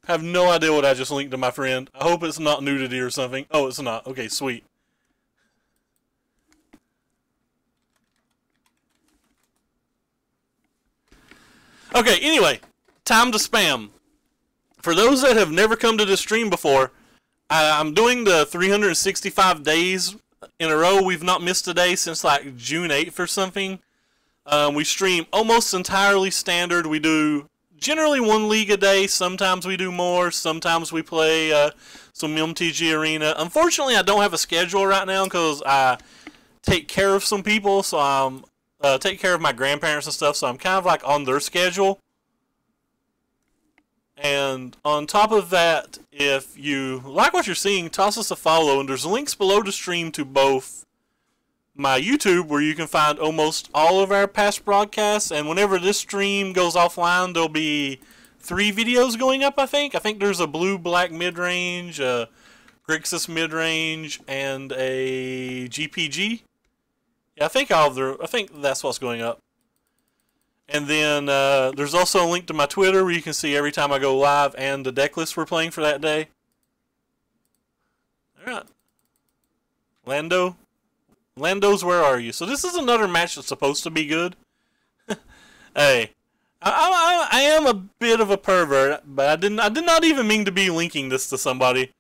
I have no idea what I just linked to my friend. I hope it's not nudity or something. Oh, it's not. Okay, sweet. Okay, anyway, time to spam. For those that have never come to this stream before, I'm doing the 365 days in a row. We've not missed a day since like June 8th or something. We stream almost entirely standard. We do generally one league a day. Sometimes we do more. Sometimes we play some MTG Arena. Unfortunately, I don't have a schedule right now because I take care of some people. So I'm take care of my grandparents and stuff. So I'm kind of like on their schedule. And on top of that, if you like what you're seeing, toss us a follow. And there's links below the stream to both my YouTube, where you can find almost all of our past broadcasts. And whenever this stream goes offline, there'll be 3 videos going up, I think. I think there's a blue-black mid-range, a Grixis mid-range, and a GPG. Yeah, I think that's what's going up. And then there's also a link to my Twitter where you can see every time I go live and the deck list we're playing for that day. Alright. Lando's, where are you? So this is another match that's supposed to be good. Hey, I am a bit of a pervert, but I did not even mean to be linking this to somebody.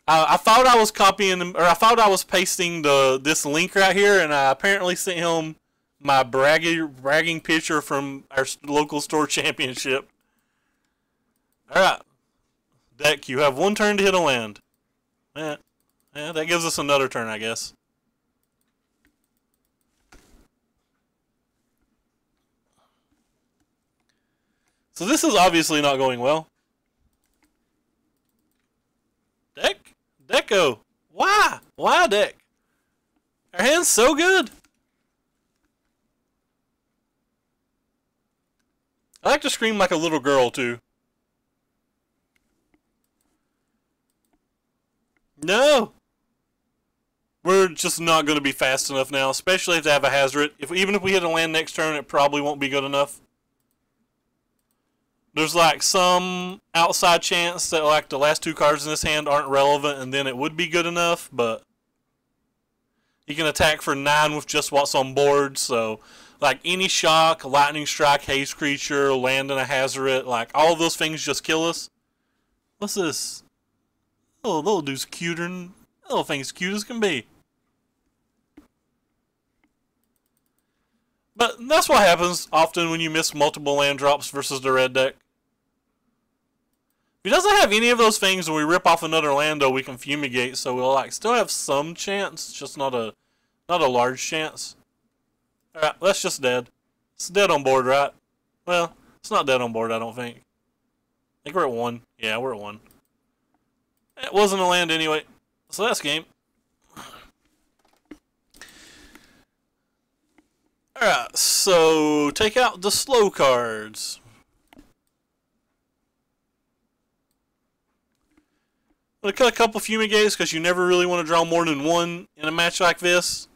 I thought I was copying, or I thought I was pasting this link right here, and I apparently sent him my bragging picture from our local store championship. Alright. Deck, you have 1 turn to hit a land. Yeah, that gives us another turn, I guess. So this is obviously not going well. Deck? Deco. Why? Why deck? Our hand's so good. I like to scream like a little girl, too. No! We're just not going to be fast enough now, especially if they have a Hazard. Even if we hit a land next turn, it probably won't be good enough. There's like some outside chance that like the last 2 cards in this hand aren't relevant, and then it would be good enough, but he can attack for 9 with just what's on board, so like any shock, lightning strike, haste creature, land in a Hazard, like all of those things just kill us. What's this? Oh, little dude's cuter than little thing's cute as can be. But that's what happens often when you miss multiple land drops versus the red deck. If he doesn't have any of those things and we rip off another land, though, we can fumigate, so we'll like still have some chance, just not a large chance. Alright, that's just dead. It's dead on board, right? Well, it's not dead on board, I don't think. I think we're at 1. Yeah, we're at 1. It wasn't a land anyway, so that's game. Alright, so take out the slow cards. I'm going to cut a couple fumigates because you never really want to draw more than 1 in a match like this.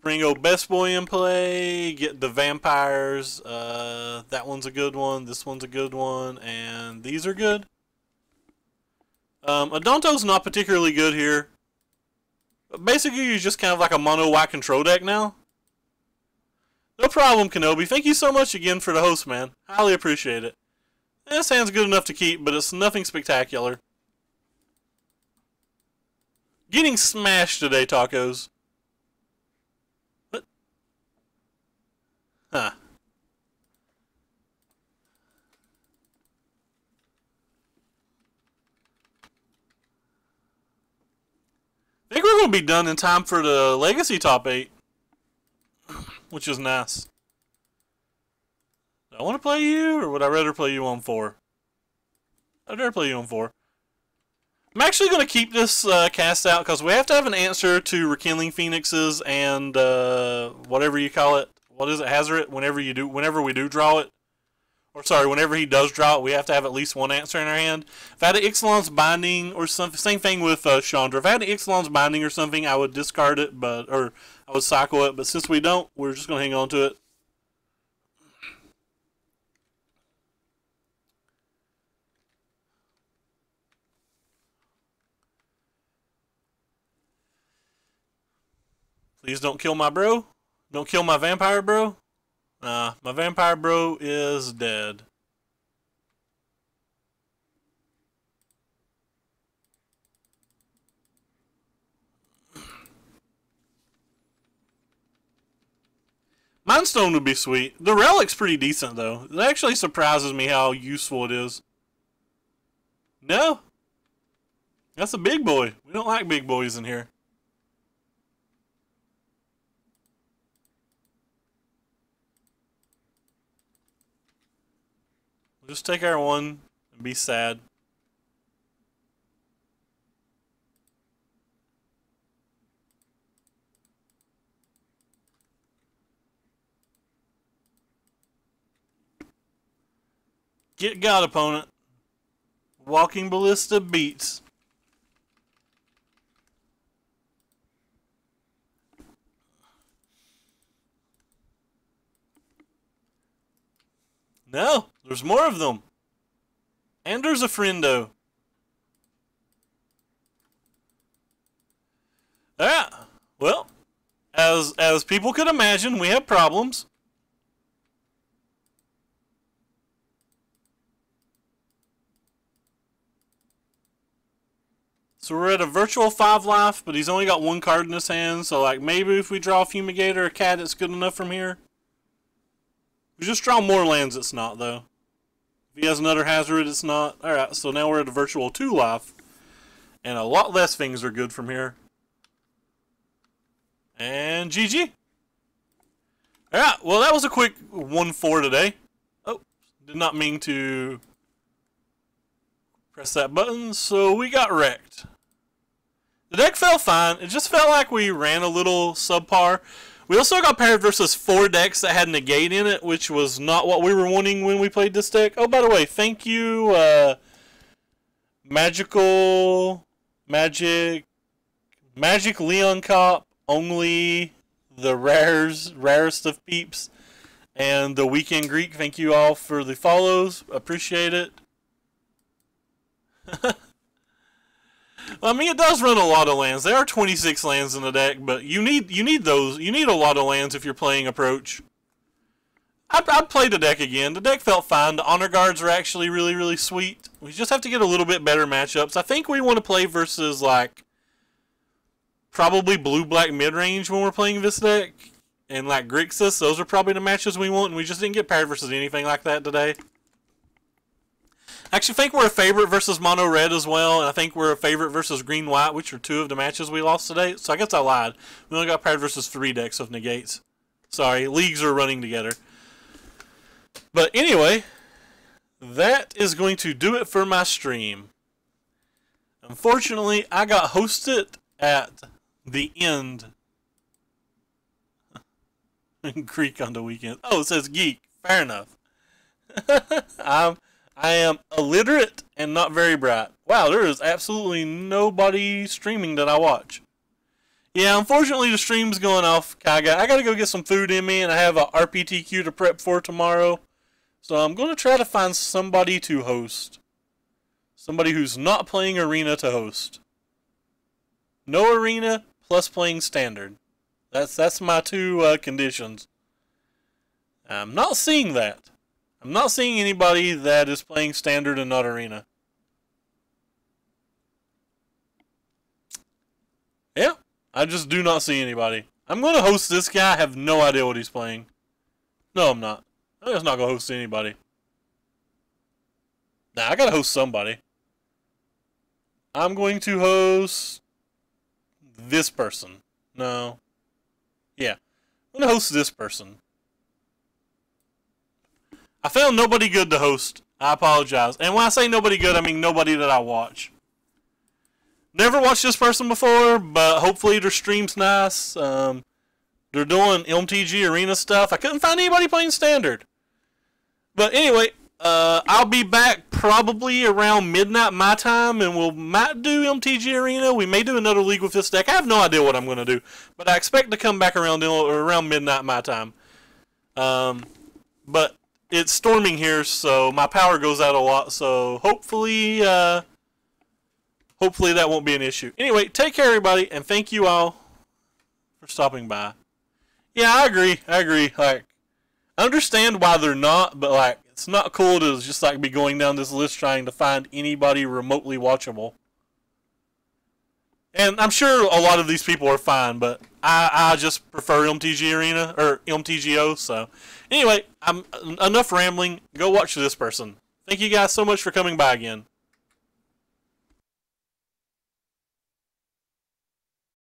Ringo Best Boy in play, get the vampires. That one's a good one, this one's a good one, and these are good. Adonto's not particularly good here. But basically, you're just kind of like a mono white control deck now. No problem, Kenobi. Thank you so much again for the host, man. Highly appreciate it. This hand's good enough to keep, but it's nothing spectacular. Getting smashed today, tacos. What? Huh. I think we're going to be done in time for the Legacy top 8. Which is nice. Do I want to play you, or would I rather play you on 4? I'd rather play you on 4. I'm actually going to keep this cast out because we have to have an answer to Rekindling Phoenixes and whatever you call it. What is it? Hazard? Whenever we do draw it. Or sorry, whenever he does draw it, we have to have at least one answer in our hand. If I had an Ixalan's Binding or something, same thing with Chandra. If I had an Ixalan's Binding or something, I would discard it, or I would cycle it. But since we don't, we're just going to hang on to it. Please don't kill my bro. Don't kill my vampire bro? Nah, my vampire bro is dead. Mindstone would be sweet. The relic's pretty decent, though. It actually surprises me how useful it is. No. That's a big boy. We don't like big boys in here. We'll just take our one and be sad. Get God, opponent. Walking Ballista beats. No, there's more of them. And there's a friendo. Yeah, well, as people could imagine, we have problems. So we're at a virtual 5 life, but he's only got one card in his hand, so like maybe if we draw a Fumigator or a Cat, it's good enough from here. If we just draw more lands, it's not, though. If he has another Hazard, it's not. Alright, so now we're at a virtual 2 life. And a lot less things are good from here. And GG. Alright, well that was a quick 1-4 today. Oh, did not mean to press that button, so we got wrecked. The deck felt fine. It just felt like we ran a little subpar. We also got paired versus 4 decks that had Negate in it, which was not what we were wanting when we played this deck. Oh, by the way, thank you, Magic Leon Cop, only the rarest of peeps, and the Weekend Greek. Thank you all for the follows. Appreciate it. Well, I mean, it does run a lot of lands. There are 26 lands in the deck, but you need those. You need a lot of lands if you're playing Approach. I'd play the deck again. The deck felt fine. The Honor Guards are actually really, really sweet. We just have to get a little bit better matchups. I think we want to play versus, like, probably blue-black mid-range when we're playing this deck. And, like, Grixis. Those are probably the matches we want, and we just didn't get paired versus anything like that today. I actually think we're a favorite versus Mono Red as well, and I think we're a favorite versus Green White, which are 2 of the matches we lost today. So I guess I lied. We only got paired versus 3 decks of Negates. Sorry, leagues are running together. But anyway, that is going to do it for my stream. Unfortunately, I got hosted at the end. Greek on the weekend. Oh, it says geek. Fair enough. I am illiterate and not very bright. Wow, there is absolutely nobody streaming that I watch. Yeah, unfortunately the stream's going off, Kaga. I gotta go get some food in me, and I have a RPTQ to prep for tomorrow. So I'm going to try to find somebody to host. Somebody who's not playing Arena to host. No Arena, plus playing Standard. That's my 2 conditions. I'm not seeing that. I'm not seeing anybody that is playing Standard and not Arena. Yeah, I just do not see anybody. I'm going to host this guy. I have no idea what he's playing. No, I'm not. I'm just not going to host anybody. Nah, I got to host somebody. I'm going to host this person. No. Yeah. I'm going to host this person. I found nobody good to host. I apologize. And when I say nobody good, I mean nobody that I watch. Never watched this person before, but hopefully their stream's nice. They're doing MTG Arena stuff. I couldn't find anybody playing Standard. But anyway, I'll be back probably around midnight my time, and we might do MTG Arena. We may do another league with this deck. I have no idea what I'm going to do, but I expect to come back around midnight my time. But it's storming here, so my power goes out a lot, so hopefully that won't be an issue. Anyway, take care, everybody, and thank you all for stopping by. Yeah, I agree. I agree. Like, I understand why they're not, but like, it's not cool to just like be going down this list trying to find anybody remotely watchable. And I'm sure a lot of these people are fine, but I just prefer MTG Arena or MTGO. So, anyway, I'm enough rambling. Go watch this person. Thank you guys so much for coming by again.